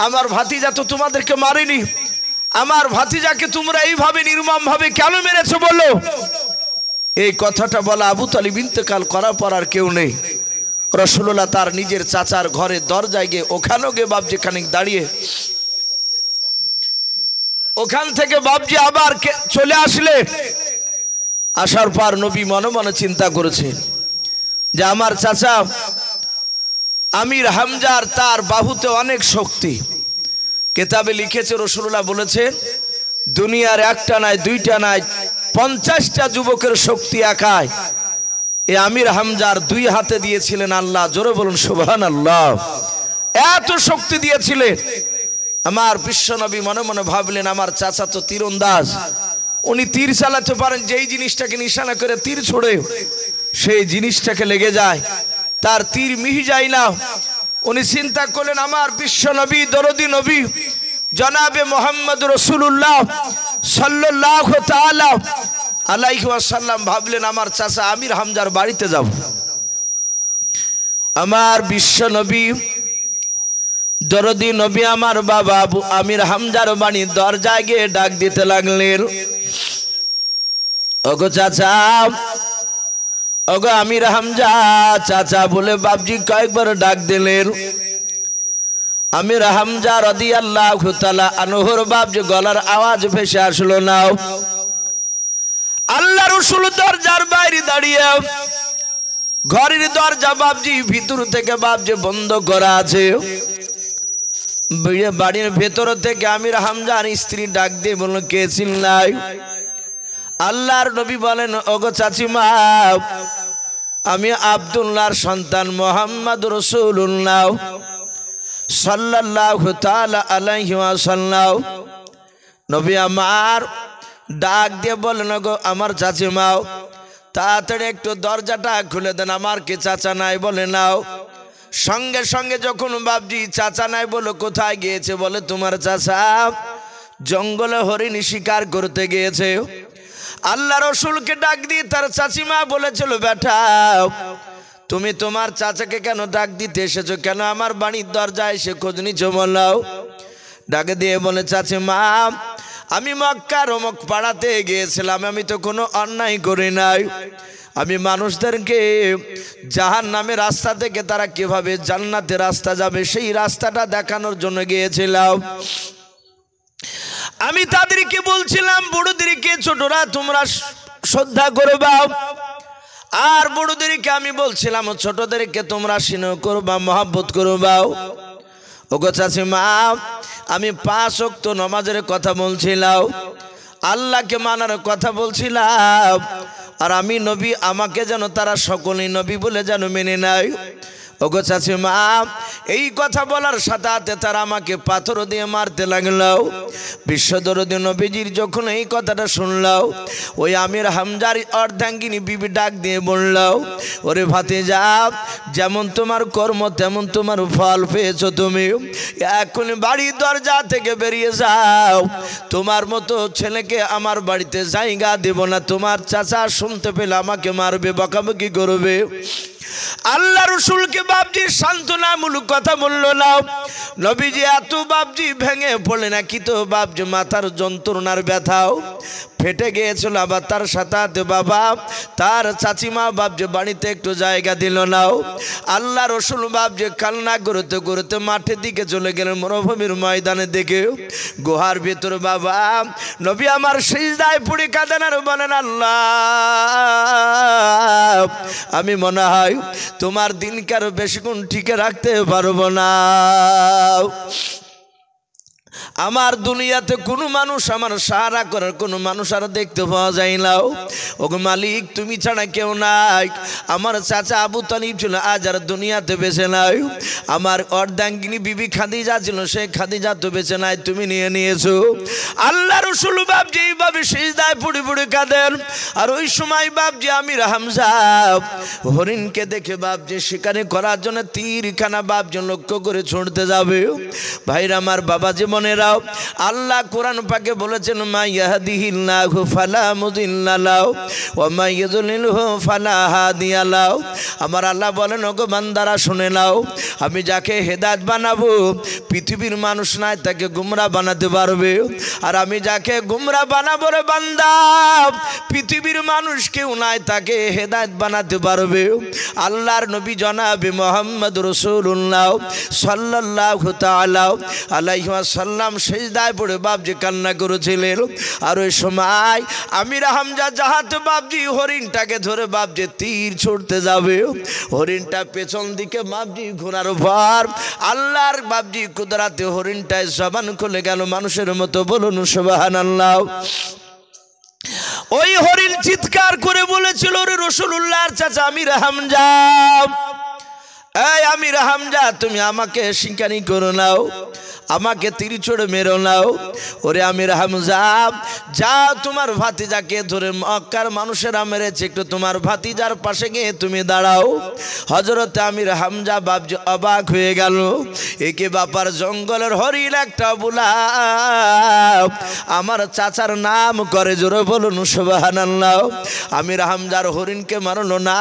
আমার ভাতিজা তো তোমাদেরকে মারেনি, আমার ভাতিজাকে তোমরা এইভাবে নির্মম ভাবে কেন মেরেছো বলো? এই কথাটা বলা আবু তালিব ইন্তেকাল করার পর আর কেউ নেই। রাসূলুল্লাহ তার নিজের চাচার ঘরে দরজায় গিয়ে ওখানেও গিয়ে বাপজি খানিক দাঁড়িয়ে, ওখান থেকে বাপজি আবার চলে আসলে। আসার পর নবী মনে মনে চিন্তা করেছেন যে আমার চাচা আমির হামজার তার বাহুতে অনেক শক্তি। কেতাবে লিখেছে রাসূলুল্লাহ বলেছে দুনিয়ার একটা নাই, দুইটা নাই, 50টা যুবকের শক্তি একাই এই আমির হামজার 2 হাতে দিয়েছিলেন আল্লাহ। জোরে বলুন সুবহানাল্লাহ। এত শক্তি দিয়েছিলেন। আমার বিশ্বনবী মনে মনে ভাবলেন আমার চাচা তো তীরন্দাজ, উনি তীর চালাতে পারেন, যেই জিনিসটাকে নিশানা করে তীর ছোড়ে সেই জিনিসটাকে লেগে যায়, তার তীর মিহি যায় না। উনি চিন্তা করলেন আমার বিশ্বনবী দরদি নবী জনাবে মোহাম্মদ রাসূলুল্লাহ সাল্লাল্লাহু তাআলা আলাইহি ওয়াসাল্লাম ভাবলেন আমার চাচা আমির হামজার বাড়িতে যাব। আমার বিশ্ব নবী দরদি নবী আমার বাবা আবু আমির হামজার বাড়ির দরজায় গিয়ে ডাক দিতে লাগলেন, ওগো চাচা, ওগো আমির হামজা, চাচা বলে বাপজি কয়েকবার ডাক দিলেন। আমির হামজা রাদিয়াল্লাহু তাআলা আনহুর বাপজি গলার আওয়াজ ভেসে আসলো না। আল্লাহ রাসূল দরজার বাইরে দাঁড়িয়ে, ঘরের দরজা বাপজি ভিতর থেকে বাপজি বন্ধ করা আছে। বাড়ির ভেতর থেকে আমির হামজার স্ত্রী ডাক দিয়ে বলল, কে চিল্লায়? আল্লাহর নবী বলেন, ওগো চাচিমা, আমি আব্দুল্লাহর সন্তান মুহাম্মদ রাসূলুল্লাহ সাল্লাল্লাহু তাআলা আলাইহি ওয়াসাল্লাম। নবী আমার ডাক দিয়ে বলেন, গো আমার চাচিমা, তাড়াতাড়ি একটু দরজাটা খুলে দেন, আমার কি চাচা নাই? বলে নাও। সঙ্গে সঙ্গে যখন বাপজি চাচা নাই বলে কোথায় গিয়েছে? বলে তোমার চাচা জঙ্গলে হরিণ শিকার করতে গিয়েছে। আল্লাহ রসুলকে ডাক দিয়ে তার চাচিমা বলেছিল, বেটা তুমি তোমার চাচাকে কেন ডাক দিতে এসেছো? কেন আমার বাড়ির দরজায় এসে খোঁজ নিচ্ছ? বলাও। ডাকে দিয়ে বলে, চাচিমা আমি মক্কার অমুক পাড়াতে গিয়েছিলাম, আমি তো কোনো অন্যায় করি নাই। আমি মানুষদেরকে জাহান্নামের রাস্তা থেকে তারা কিভাবে জান্নাতের রাস্তা যাবে সেই রাস্তাটা দেখানোর জন্য গিয়েছিলাম। আমি তাদেরকে বলছিলাম, বড়দেরকে ছোটরা তোমরা শ্রদ্ধা করবা, আর বড়দেরকে আমি বলছিলাম ছোটদেরকে তোমরা স্নেহ করবা, মহব্বত করবা। ওগো চাচিমা, আমি 5 ওয়াক্ত নামাজের কথা বলছিলাম, আল্লাহকে মানার কথা বলছিলাম, আর আমি নবী, আমাকে যেন তারা সকলেই নবী বলে যেন মেনে নেয়। ওগো চাচিমা, এই কথা বলার সাথে সাথে তারা আমাকে পাথর দিয়ে মারতে লাগলো। বিশ্বদরদী নবীজির যখন এই কথাটা শুনলাম, ওই আমির হামজার অর্ধাঙ্গিনী বিবি ডাক দিয়ে বলল, ওরে ভাতিজা, যেমন তোমার কর্ম তেমন তোমার ফল পেয়েছো। তুমি এখন বাড়ির দরজা থেকে বেরিয়ে যাও, তোমার মতো ছেলেকে আমার বাড়িতে জায়গা দেব না। তোমার চাচা শুনতে পেলে আমাকে মারবে, বকাবকি করবে। আল্লাহ রসুলকে বাপজি সান্ত্বনামূলক কথা বলল না। নবীজি এত বাপজি ভেঙে পড়ে নাকি তো বাপজি মাথার যন্ত্রণার ব্যথাও ফেটে গিয়েছিল। আবার তার সাথে বাবা তার চাচিমা বাপজি বাড়িতে একটু জায়গা দিল না। আল্লাহ রসুল বাপজি কান্না করতে করতে মাঠের দিকে চলে গেলেন, মরুভূমির ময়দানে দিকে। গুহার ভিতর বাবা নবী আমার সিজদায় পড়ে কাঁদেন আর বলেন, আল্লাহ আমি মনে হয় তোমার দিনকে আরো বেশিক্ষণ টিকে রাখতে পারবো না। আমার দুনিয়াতে কোনো মানুষ আমার সাহারা করার কোনো মানুষ আর দেখতে পাওয়া যায় না। ওগো মালিক, তুমি ছাড়া কেউ নাই। আমার চাচা আবু তালিব ছিল, আজ আর দুনিয়াতে বেঁচে নাই। আমার অর্ধাঙ্গিনী বিবি খাদিজা ছিল, সে খাদিজা তো বেঁচে নাই, তুমি নিয়ে নিয়েছো। আল্লাহ রসুল বাপজি এইভাবে সিজদায় পড়ে পড়ে কাঁদেন। আর ওই সময় বাপজি আমির হামজা হরিণকে দেখে বাপজি শিকারি করার জন্য তীরখানা বাপজি লক্ষ্য করে ছুঁড়তে যাবে। ভাইরা আমার, বাবা জীবনেরাও, আল্লাহ কোরআন পাকে বলেছেন, মা ইয়াহদিহিল্লাহু ফালা মুদিল্লা লাহু ওয়া মা ইউদ্লিলহু ফালা হাদিয়া লাহু। আমার আল্লাহ বলেন, ওগো বান্দারা শুনে নাও, আমি যাকে হেদায়েত বানাবো পৃথিবীর মানুষ নাই তাকে গুমরা বানাতে পারবে, আর আমি যাকে গুমরা বানাবো রে বান্দা পৃথিবীর মানুষ কেউ নাই তাকে হেদায়েত বানাতে পারবে। আল্লাহর নবী জনাবে মুহাম্মদ রাসূলুল্লাহ সাল্লাল্লাহু তাআলা আলাইহি ওয়াসাল্লাম সিজদায় পড়ে বাপজি কান্না করেছিলেন। আর ওই সময় আমির হামজা জাহাতে বাপজি হরিণটাকে ধরে বাপজি তীর ছুটতে যাবে। হরিণটা পেছন দিকে বাপজি ঘোরার পর আল্লাহর বাপজি কুদরাতে হরিণটায় জবান খুলে গেল মানুষের মতো। বলুন সুবহানাল্লাহ। ওই হরিণ চিৎকার করে বলেছিল, রে রাসূলুল্লাহর চাচা আমির হামজা, এই আমির হামজা, তুমি আমাকে শিকানি করো নাও, আমাকে তীর ছড়ে মেরো নাও। ওরে আমির হামজা, যাও তোমার ভাতিজাকে ধরে, মক্কার মানুষেরা মেরেছে, একটু তোমার ভাতিজার পাশে গিয়ে তুমি দাঁড়াও। হযরত আমির হামজা বাপজি অবাক হয়ে গেল, একে বাপার জঙ্গলের হরিণ একটা বুলা, আমার চাচার নাম করে, জোরে বলুন সুবহানাল্লাহ। আমির হামজার হরিণকে মারলো না,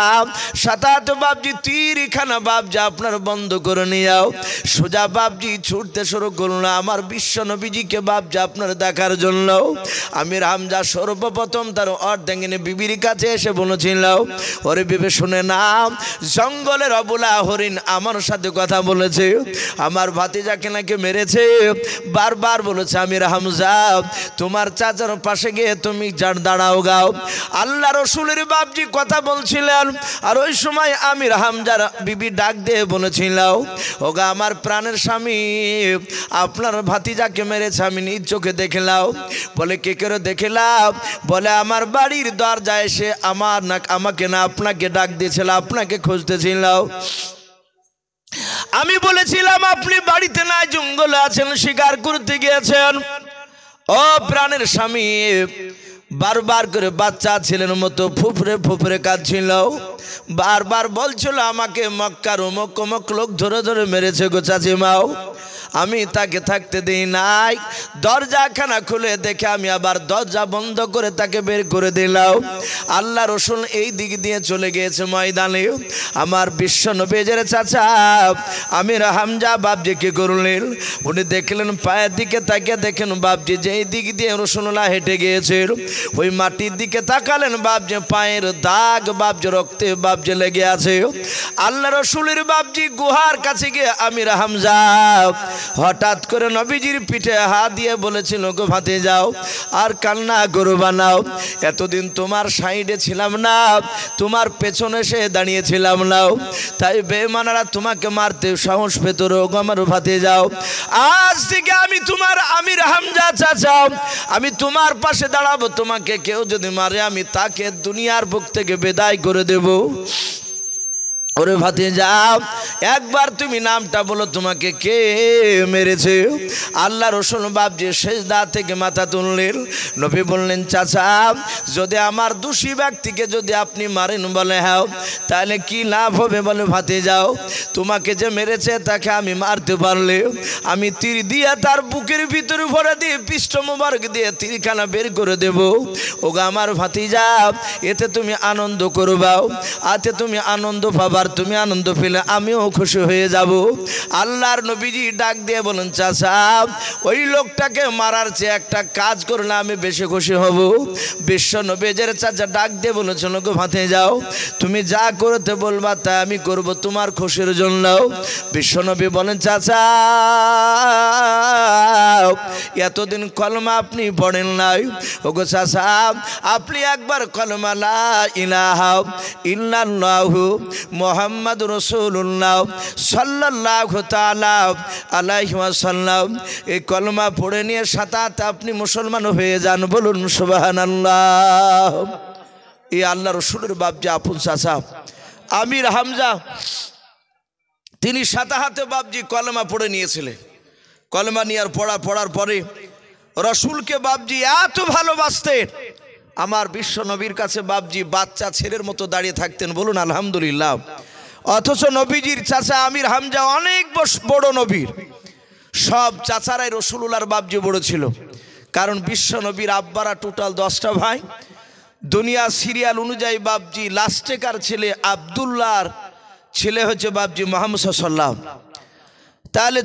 সাতাত বাপজি তীরখানা বাপজি আপনার বন্ধ করে নিয়াও। সোজা বাপজি ছুটতে শুরু করলো আমার বিশ্ব নবীজিকে বাপজি আপনার দেখার জন্য। আমির হামজা সর্বপ্রথম তার অর্ধাঙ্গিনী বিবির কাছে এসে বলেছিল, ওরে বিবে শুনে না, জঙ্গলের অবলা হরিণ আমার সাথে কথা বলেছে, আমার ভাতিজাকে নাকি মেরেছে, বারবার বলেছে আমির হামজা তোমার চাচার পাশে গিয়ে তুমি দাঁড়াও গাও। আল্লাহ রসুলের বাপজি কথা বলছিলেন, আর ওই সময় আমির হামজার বিবি ডাক দিয়ে বলেছিল, ওগা আমার প্রাণের স্বামী, আপনার ভাতিজাকে মেরেছে আমি নিজ চোখে দেখলাম। বলে কে করে দেখলাম? বলে আমার বাড়ির দরজায় এসে আমাকে না আপনাকে ডাক দিয়েছিল, আপনাকে খুঁজতেছিল। আমি বলেছিলাম আপনি বাড়িতে নাই, জঙ্গলে আছেন, শিকার করতে গিয়েছেন। ও প্রাণের স্বামী, বারবার করে বাচ্চা ছেলের মতো ফুফরে ফুফরে কাঁদছিল, বারবার বলছিল আমাকে মক্কার অমুক অমুক লোক ধরে ধরে মেরেছে গো চাচিমাও। আমি তাকে থাকতে দিই নাই, দরজাখানা খুলে দেখে আমি আবার দরজা বন্ধ করে তাকে বের করে দিলাম। আল্লাহ রসুল এই দিক দিয়ে চলে গিয়েছে ময়দানে। আমার বিশ্ব নবীর চাচা আমির হামজা বাপজি কি করলেন, উনি দেখলেন পায়ের দিকে তাকিয়ে দেখেন বাপজি যেই দিক দিয়ে রসুল্লাহ হেঁটে গিয়েছিল ওই মাটির দিকে তাকালেন, বাপজি পায়ের দাগ বাপজি রক্তে বাপজি লেগে আছে। আল্লাহ রসুলের বাপজি গুহার কাছে গিয়ে আমির হামজা হঠাৎ করে নবীজির পিঠে হাত দিয়ে বলেছিল, গো ভাতে যাও আর কান্না করবা না, এতদিন তোমার সাইডে ছিলাম না, তোমার পেছনে সে দাঁড়িয়েছিলাম না, তাই বেঈমানরা তোমাকে মারতে সাহস পেত, গো আমার ভাতে যাও। আজ থেকে আমি তোমার আমির হামজা চাচা, আমি তোমার পাশে দাঁড়াবো, তোমাকে কেউ যদি মারে আমি তাকে দুনিয়ার বুক থেকে বিদায় করে দেব। ওরে ভাতিজা, একবার তুমি নামটা বলো, তোমাকে কে মেরেছে? আল্লাহ রসুল বাপজি সেজদা থেকে মাথা তুললেন। নবী বললেন, চাচা যদি আমার দোষী ব্যক্তিকে যদি আপনি মারেন, বলে হ্যাঁ, তাহলে কি লাভ হবে? বলে ভাতিজাও, তোমাকে যে মেরেছে তাকে আমি মারতে পারলে আমি তীর দিয়ে তার বুকের ভিতরে ভরে দিয়ে পৃষ্ঠ মোবারক দিয়ে তীরখানা বের করে দেব। ওগা আমার ভাতিজা, এতে তুমি আনন্দ করবাও, আতে তুমি আনন্দ পাবার, তুমি আনন্দ পেলে আমিও খুশি হয়ে যাব। আল্লাহর নবীজি ডাক দিয়ে বলেন, চাচা ওই লোকটাকে মারার চেয়ে একটা কাজ করলে আমি বেশি খুশি হব। বিশ্ব নবীজের চাচা ডাক দিয়ে বলেছিল, গো ভাতে যাও, তুমি যা করতে বলবা তা আমি করব তোমার খুশির জন্য। বিশ্ব নবী বলেন, চাচা এতদিন কলমা আপনি পড়েন নাই, ওগো চাচা আপনি একবার কলমা লা ইলাহা ইল্লাল্লাহু মুহাম্মাদুর রাসূলুল্লাহ সাল্লাল্লাহু তাআলা আলাইহি ওয়াসাল্লাম এই কলমা পড়ে নিয়ে সাথে আপনি মুসলমান হয়ে যান। বলুন সুবহানাল্লাহ। এই আল্লাহ রসুলের বাপ যে আপন চাচা আমির হামজা, তিনি সাথে বাপজি কলমা পড়ে নিয়েছিলেন। কলমা নিয়ে পড়ার পরে রসুলকে বাপজি এত ভালোবাসতেন, আমার বিশ্ব নবীর কাছে বাপজি বাচ্চা ছেলের মতো দাঁড়িয়ে থাকতেন। বলুন আলহামদুলিল্লাহ। অথচ নবীজির চাচা আমির হামজা অনেক বড় নবীর, সব চাচারাই রসুলুল্লাহর বাপজি বড় ছিল, কারণ বিশ্ব নবীর আব্বারা টোটাল 10টা ভাই। দুনিয়া সিরিয়াল অনুযায়ী বাপজি লাস্টেকার ছেলে আব্দুল্লাহর ছেলে হচ্ছে বাপজি মুহাম্মদ সাল্লাল্লাহু। তাহলে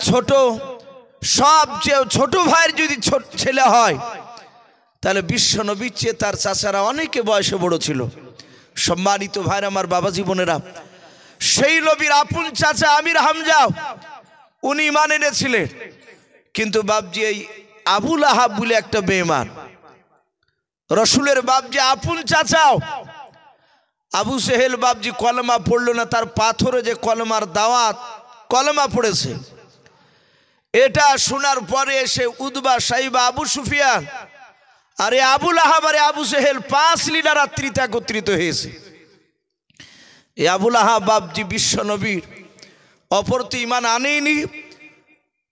সবচেয়ে ছোট ভাইয়ের যদি ছেলে হয়, তাহলে বিশ্ব নবীর চেয়ে তার চাচারা অনেকে বয়সে বড় ছিল। সম্মানিত ভাইরা আমার, বাবা জীবনেরা, সেই নবীর আপন চাচা আমির হামজা উনি ঈমান এনেছিলেন, কিন্তু বাপজি এই আবু লাহাব বলে একটা বেঈমান, রসুলের বাপজি আপন চাচাও আবু সেহেল বাপজি কলমা পড়ল না, তার পাথরে যে কলমার দাওয়াত কলমা পড়েছে, এটা শোনার পরে এসে উদবা সাইবা আবু সুফিয়ান আরে আবু লাহাব আরে আবু সেহেল 5 লিডার রাত্রিতে একত্রিত হয়েছে। এই আবু লাহাব বাপজি বিশ্ব নবীর অপরতে ইমান আনেনি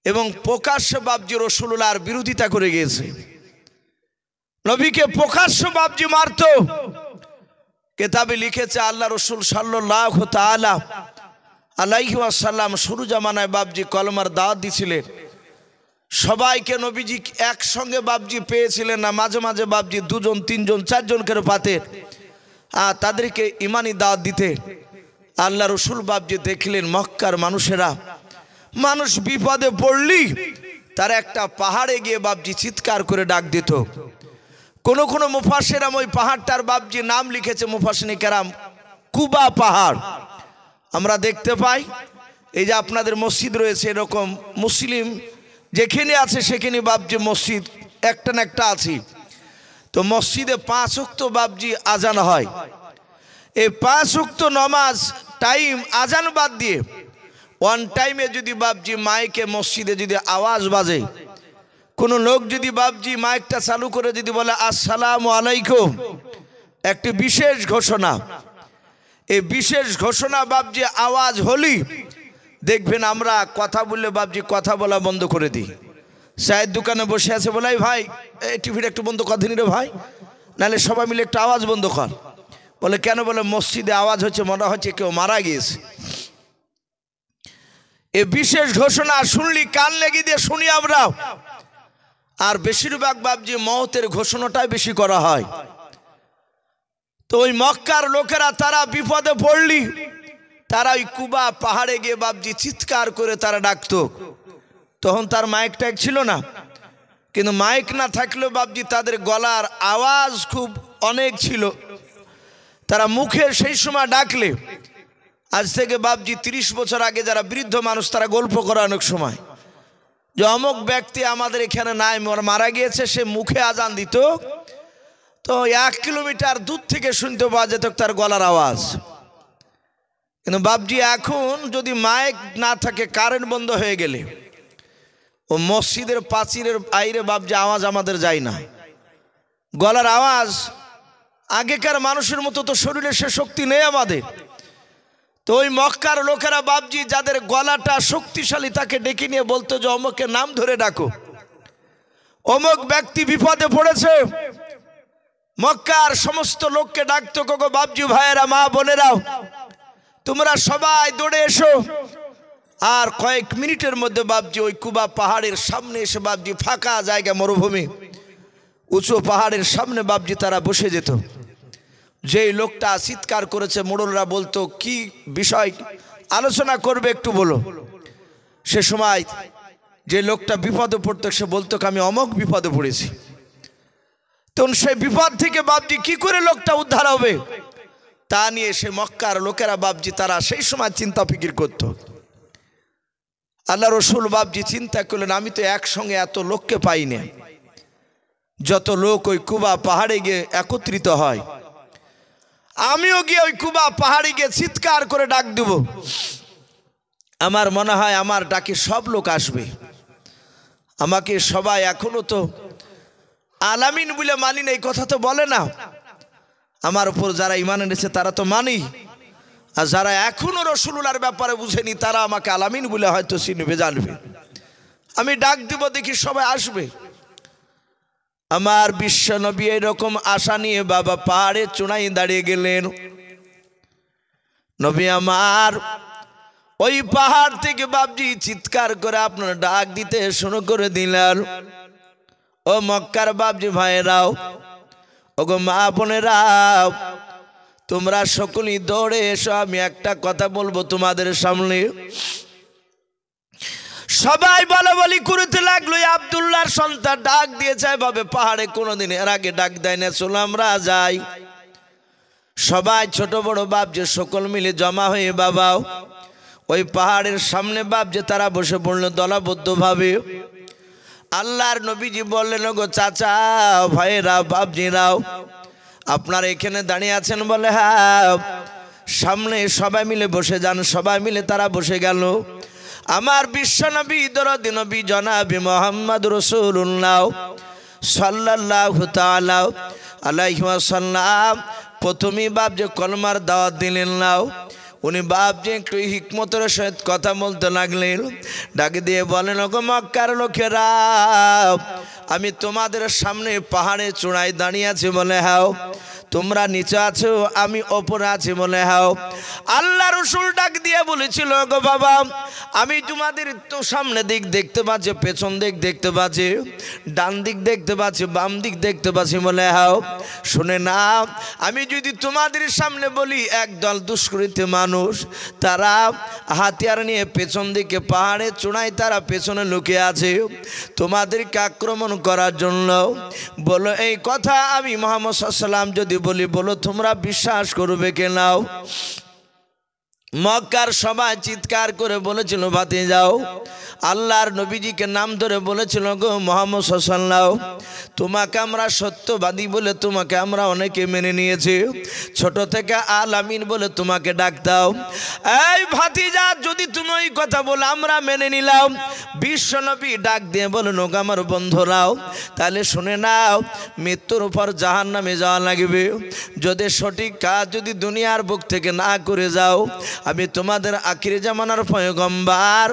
এবং প্রকাশ্য বাবজি রাসূলুল্লাহর বিরোধিতা করে গিয়েছে। নবীকে প্রকাশ্য বাবজি মারত। কিতাবে লিখেছে আল্লাহ রাসূল সাল্লাল্লাহু তাআলা আলাইহি ওয়াসাল্লাম শুরু জামানায় বাবজি কলমার দাওয়াত দিছিলেন। সবাইকে নবীজি একসঙ্গে বাবজি পেয়েছিলেন না, মাঝে মাঝে বাবজি দুজন তিনজন চারজন করে পাতেন আর তাদেরকে ইমানি দাওয়াত দিতে। আল্লাহ রাসূল বাবজি দেখলেন মক্কার মানুষেরা মানুষ বিপদে পড়লি তারা একটা পাহাড়ে গিয়ে বাবজি চিৎকার করে ডাক দিত। কোনো কোনো মুফাসসিররা ওই পাহাড়টার বাবজি নাম লিখেছে মুফাসসিরিনে কেরাম কুবা পাহাড়। আমরা দেখতে পাই এই যে আপনাদের মসজিদ রয়েছে, এরকম মুসলিম যেখানে আছে সেখানে বাবজি মসজিদ একটা না একটা আছে। তো মসজিদে 5 ওয়াক্ত বাবজি আজান হয়। এই 5 ওয়াক্ত নামাজ টাইম আজান বাদ দিয়ে ওয়ান টাইমে যদি বাবজি মাইকে মসজিদে যদি আওয়াজ বাজে, কোনো লোক যদি বাবজি মাইকটা চালু করে যদি বলে আসসালামু আলাইকুম, একটি বিশেষ ঘোষণা, এই বিশেষ ঘোষণা বাবজি আওয়াজ হলি দেখবেন আমরা কথা বললে বাবজি কথা বলা বন্ধ করে দিই। চায়ের দোকানে বসে আছে বলে ভাই এই টিভিটা একটু বন্ধ কর দিনি রে ভাই, নাহলে সবাই মিলে একটু আওয়াজ বন্ধ কর। বলে কেন? বলে মসজিদে আওয়াজ হচ্ছে, মনে হচ্ছে কেউ মারা গিয়েছে। এই বিশেষ ঘোষণা শুনলি কান লেগে দিয়ে শুনি আমরা। আর বেশিরভাগ বাবজি মওতের ঘোষণাটাই বেশি করা হয়। তো ওই মক্কার লোকেরা তারা বিপদে পড়লি তারা ওই কুবা পাহাড়ে গিয়ে বাবজি চিৎকার করে তারা ডাকতো। তখন তার মাইক ট্যাগ ছিল না, কিন্তু মাইক না থাকলেও বাবজি তাদের গলার আওয়াজ খুব অনেক ছিল। তারা মুখে সেই সময় ডাকলে, আজ থেকে বাবজি 30 বছর আগে যারা বৃদ্ধ মানুষ তারা গল্প করে অনেক সময় যে অমুক ব্যক্তি আমাদের এখানে নাই, মারা গিয়েছে, সে মুখে আজান দিত তো 1 কিলোমিটার দূর থেকে শুনতে পাওয়া যেত তার গলার আওয়াজ। কিন্তু বাবজি এখন যদি মাইক না থাকে, কারেন্ট বন্ধ হয়ে গেলে ও মসজিদের প্রাচীরের বাইরে বাবজি আওয়াজ আমাদের যায় না। গলার আওয়াজ আগেকার মানুষের মতো তো শরীরে সে শক্তি নেই আমাদের। তো ওই মক্কার লোকেরা বাবজি যাদের গলাটা শক্তিশালী তাকে ডেকে নিয়ে বলতো যে অমুকের নাম ধরে ডাকো, অমুক ব্যক্তি বিপদে পড়েছে। মক্কার সমস্ত লোককে ডাকতো, গো বাবজি ভাইয়েরা মা বোনেরাও তোমরা সবাই দৌড়ে এসো। আর কয়েক মিনিটের মধ্যে বাবজি ওই কুবা পাহাড়ের সামনে এসে বাবজি ফাঁকা জায়গা, মরুভূমি, উঁচু পাহাড়ের সামনে বাবজি তারা বসে যেত। যেই লোকটা চিৎকার করেছে মোড়লরা বলতো কি বিষয় আলোচনা করবে একটু বলো। সে সময় যে লোকটা বিপদে পড়তো সে বলতো আমি অমুক বিপদে পড়েছি। তখন সেই বিপদ থেকে বাবজি কি করে লোকটা উদ্ধার হবে তা নিয়ে সে মক্কার লোকেরা বাবজি তারা সেই সময় চিন্তা ফিকির করত। আল্লাহ রাসূল বাবজি চিন্তা করলেন আমি তো একসঙ্গে এত লোককে পাইনি, যত লোক ওই কুবা পাহাড়ে গিয়ে একত্রিত হয় আমিও গিয়ে ওই কুবা পাহাড়ে গিয়ে চিৎকার করে ডাক দেব। আমার মনে হয় আমার ডাকে সব লোক আসবে। আমাকে সবাই এখনো তো আলামিন বলে মানি না, এই কথা তো বলে না। আমার উপর যারা ঈমান এনেছে তারা তো মানি, আর যারা এখনো রাসূলুল্লাহর ব্যাপারে বুঝেনি তারা আমাকে আলামিন বলে হয়তো চিনবে জানবে। আমি ডাক দিব দেখি সবাই আসবে। আমার বিশ্ব নবী এরকম আশা নিয়ে বাবা পাহাড়ে চূড়ায় দাঁড়িয়ে গেলেন। নবী আমার ওই পাহাড় থেকে বাবজি চিৎকার করে আপনার ডাক দিতে শুরু করে দিলেন। ও মক্কার বাবজি ভাইরাও, ওগো মা বোনেরাও, তোমরা সকলেই দৌড়ে এসো, আমি একটা কথা বলবো তোমাদের সামনে। সবাই বলা বলি করতে লাগলো আব্দুল্লাহর সন্তান ডাক দিয়েছে ভাবে পাহাড়ে কোনোদিন এর আগে ডাক দেয় না, চলো আমরা যাই। সবাই ছোট বড় বাবজি সকল মিলে জমা হয়ে বাবাও ওই পাহাড়ের সামনে বাবজি তারা বসে পড়লো দলবদ্ধ ভাবে। আল্লাহর নবীজি বললেন গো চাচা ভাইরা বাবজিরাও আপনারা এখানে দাঁড়িয়ে আছেন? বলে হ্যাঁ। সামনে সবাই মিলে বসে যান। সবাই মিলে তারা বসে গেল। আমার বিশ্ব নবী দরদি নবী জনাবে মুহাম্মদ রাসূলুল্লাহ সাল্লাল্লাহু তাআলা আলাইহি ওয়াসাল্লাম প্রথমেই বাপ যে কলমার দাওয়াত দিলেন নাও উনি বাপজি একটু হিকমতের সহিত কথা বলতে লাগলেন। ডাকে দিয়ে বলেন, ওগো মক্কার লোকেরা, আমি তোমাদের সামনে পাহাড়ে চূড়ায় দাঁড়িয়ে আছি বলে হাও, তোমরা নিচে আছো, আমি ওপরে আছি বলে হাও। আল্লাহ রসুল ডাক দিয়ে বলেছিল, গো বাবা, আমি তোমাদের তো সামনে দিক দেখতে পাচ্ছি, পেছন দিক দেখতে পাচ্ছি, ডান দিক দেখতে পাচ্ছি, বাম দিক দেখতে পাচ্ছি বলে হাও। শুনে না, আমি যদি তোমাদের সামনে বলি একদল দুষ্কৃতী মানুষ, তারা হাতিয়ার নিয়ে পেছন দিকে পাহাড়ে চূড়ায় তারা পেছনে লুকিয়ে আছে তোমাদেরকে আক্রমণ করার জন্য, বলো এই কথা আমি মুহাম্মদ সাল্লাল্লাহু আলাইহি ওয়াসাল্লাম যদি বলি, বলো তোমরা বিশ্বাস করবে কেনাও? মক্কার সবাই চিৎকার করে বলেছিল, ভাতে যাও। আল্লাহর নবীজিকে নাম ধরে বলেছিল, গো মুহাম্মদ সাল্লাল্লাহু আলাইহি ওয়াসাল্লাম, তোমাকে আমরা সত্যবাদী বলে তোমাকে আমরা অনেকে মেনে নিয়েছি, ছোট থেকে আল আমিন বলে তোমাকে ডাক দাও। এই ভাতিজা, যদি তুমি ওই কথা বলে আমরা মেনে নিলাম, বিশ্বনবী ডাক দিয়ে বলেন, ওগো আমার বন্ধুরাও, তাহলে শুনে নাও, মৃত্যুর উপর জাহান্নামে যাওয়া লাগবে। যদি সঠিক কাজ যদি দুনিয়ার বুক থেকে না করে যাও, আমি তোমাদের আখির জামানার পয়গম্বর,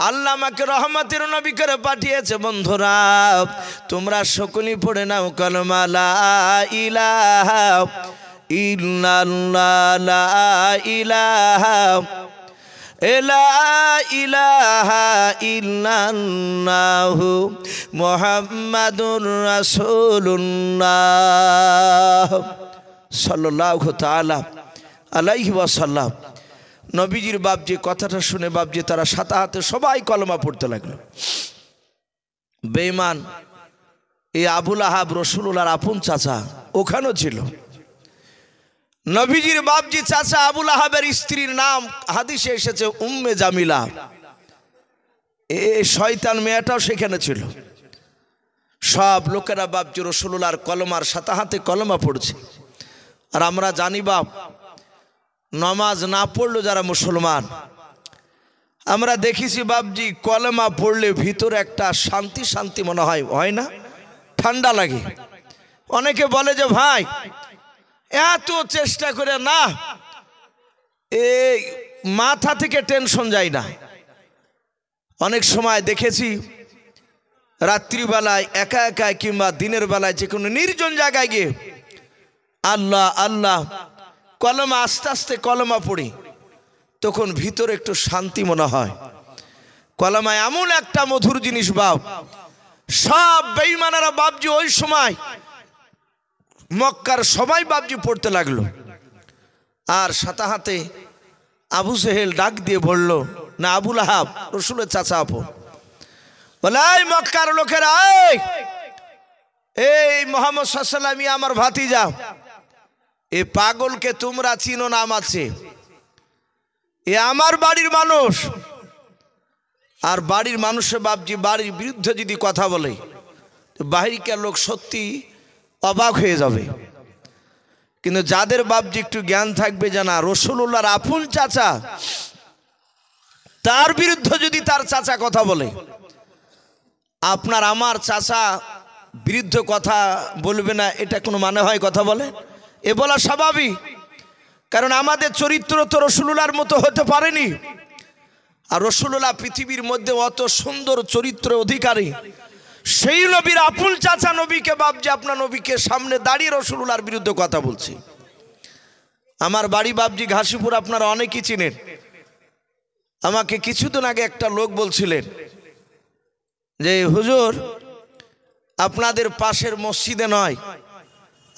আল্লাহ আমাকে রহমতের নবী করে পাঠিয়েছে। বন্ধুরা, তোমরা সকলেই পড়ে নাও কালেমা লা ইলাহা ইল্লাল্লাহ, লা ইলাহা ইলাহা ইল্লাল্লাহু মুহাম্মাদুর রাসূলুল্লাহ সাল্লাল্লাহু তাআলা আলাইহি ওয়াসাল্লাম। নবীজির বাপজি কথাটা শুনে বাপজি তারা সাথে হাতে সবাই কলমা পড়তে লাগলো। বেঈমান এই আবুল আহাব রাসূলুল্লাহর আপন চাচা ওখানেও ছিল। নবীজির বাপজি চাচা আবুল আহাবের স্ত্রীর নাম হাদিসে এসেছে উম্মে জামিলা। এই শয়তান মেয়েটাও সেখানে ছিল। সব লোকেরা বাপজি রাসূলুল্লাহর কলমার সাথে হাতে কলমা পড়ছে। আর আমরা জানি বাপ, নামাজ না পড়লো যারা মুসলমান, আমরা দেখেছি বাপজি কলেমা পড়লে ভিতরে একটা শান্তি শান্তি মনে হয়, হয় না? ঠান্ডা লাগে। অনেকে বলে যে ভাই এত চেষ্টা করে না, এই মাথা থেকে টেনশন যায় না। অনেক সময় দেখেছি রাত্রিবেলায় একা একা কিংবা দিনের বেলায় যে কোনো নির্জন জায়গায় গিয়ে আল্লাহ আল্লাহ কলমা আস্তে আস্তে কলমা পড়ি, তখন ভিতরে একটু শান্তি মনে হয়। কলমা এমন একটা মধুর জিনিস বাপ। সব বেঈমানেরা বাপজি ওই সময় মক্কার সবাই বাপজি পড়তে লাগলো। আর সাথে হাতে আবু জেহেল ডাক দিয়ে বলল, না আবুল আহাব রাসূলের চাচা আপন, বলে এই মক্কার লোকেরা, এই মুহাম্মদ সাল্লাল্লাহু আলাইহি ওয়াসাল্লাম আমার ভাতিজা, এ পাগলকে তোমরা চিনো না? আছে এ আমার বাড়ির মানুষ। আর বাড়ির মানুষের বাপজি বাড়ির বিরুদ্ধে যদি কথা বলে, বাহিরকার লোক সত্যি অবাক হয়ে যাবে। কিন্তু যাদের বাপজি একটু জ্ঞান থাকবে, জানা রাসূলুল্লাহর আপন চাচা, তার বিরুদ্ধে যদি তার চাচা কথা বলে, আপনার আমার চাচা বিরুদ্ধে কথা বলবে না, এটা কোনো মানে হয়? কথা বলে এ বলা স্বাভাবিক, কারণ আমাদের চরিত্র তো রাসূলুল্লাহর মতো হতে পারেনি। আর রাসূলুল্লাহ পৃথিবীর মধ্যে অত সুন্দর চরিত্র অধিকারী, সেই নবীর আপন চাচা নবীকে বাপজি আপনার নবীকে সামনে দাঁড়িয়ে রাসূলুল্লাহর বিরুদ্ধে কথা বলছে। আমার বাড়ি বাপজি ঘাসিপুর, আপনারা অনেকেই চিনেন। আমাকে কিছুদিন আগে একটা লোক বলছিলেন যে হুজুর, আপনাদের পাশের মসজিদে নয়,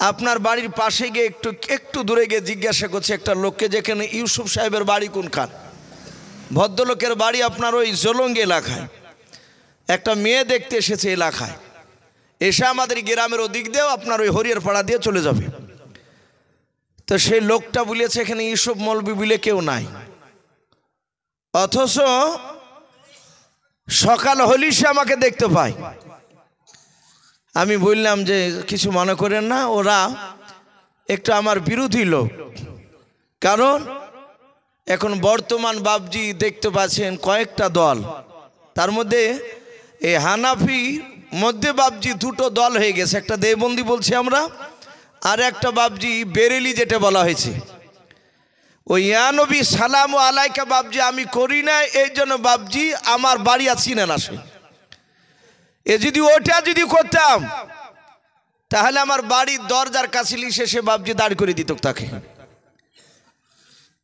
আপনার বাড়ির পাশে গিয়ে একটু দূরে গিয়ে জিজ্ঞাসা করছে একটা লোককে, যেখানে ইউসুফ সাহেবের বাড়ি কোনখান। ভদ্রলোকের বাড়ি আপনার ওই জলঙ্গি এলাকায়। একটা মেয়ে দেখতে এসেছে এলাকায়, এসে আমাদের গ্রামের ওদিক দিয়েও আপনার ওই হরিয়ার পাড়া দিয়ে চলে যাবে। তো সেই লোকটা বলেছে এখানে ইউসুফ মৌলবি বলে কেউ নাই। অথচ সকাল হলেই সে আমাকে দেখতে পায়। আমি বললাম যে কিছু মনে করেন না, ওরা একটু আমার বিরোধী লোক। কারণ এখন বর্তমান বাপজি দেখতে পাচ্ছেন কয়েকটা দল, তার মধ্যে এই হানাফি মধ্যে বাপজি দুটো দল হয়ে গেছে। একটা দেওবন্দি বলছি আমরা, আর একটা বাপজি বেরেলি যেটা বলা হয়েছে। ওই ইয়া নবী সালাম আলাইকা বাপজি আমি করি না, এই জন্য বাপজি আমার বাড়ি চিনেন আসে। এ যদি ওটা যদি করতাম তাহলে আমার বাড়ির দরজার কাছে সে বাপজি দাঁড় করে দিত তাকে।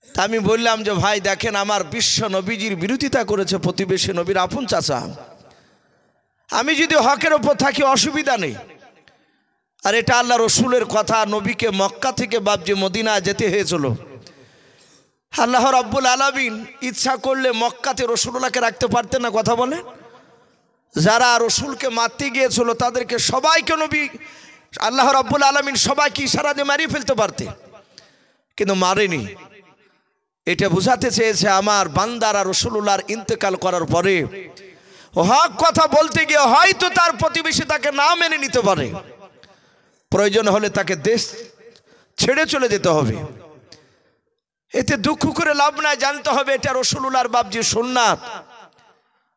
তা আমি বললাম যে ভাই দেখেন, আমার বিশ্ব নবীজির বিরোধিতা করেছে প্রতিবেশী নবীর আপন চাচা, আমি যদি হকের ওপর থাকি অসুবিধা নেই। আর এটা আল্লাহ রসুলের কথা, নবীকে মক্কা থেকে বাপজি মদিনা যেতে হয়েছিল। আল্লাহ রাব্বুল আলামিন ইচ্ছা করলে মক্কাতে রসুলুল্লাহকে রাখতে পারতেন না? কথা বলে, যারা রসুলকে মারতে গিয়েছিল তাদেরকে সবাইকে নবী আল্লাহ রাব্বুল আলামিন সবাইকে ইশারা দিয়ে মারিয়ে ফেলতে পারতেন, কিন্তু মারেনি। এটা বোঝাতে চেয়েছে আমার বান্দারা রসুলুল্লাহর ইন্তেকাল করার পরে হক কথা বলতে গিয়ে হয়তো তার প্রতিবেশী তাকে না মেনে নিতে পারে, প্রয়োজন হলে তাকে দেশ ছেড়ে চলে যেতে হবে। এতে দুঃখ করে লাভ নাই, জানতে হবে এটা রসুলুল্লাহর বাপজি সুন্নাত,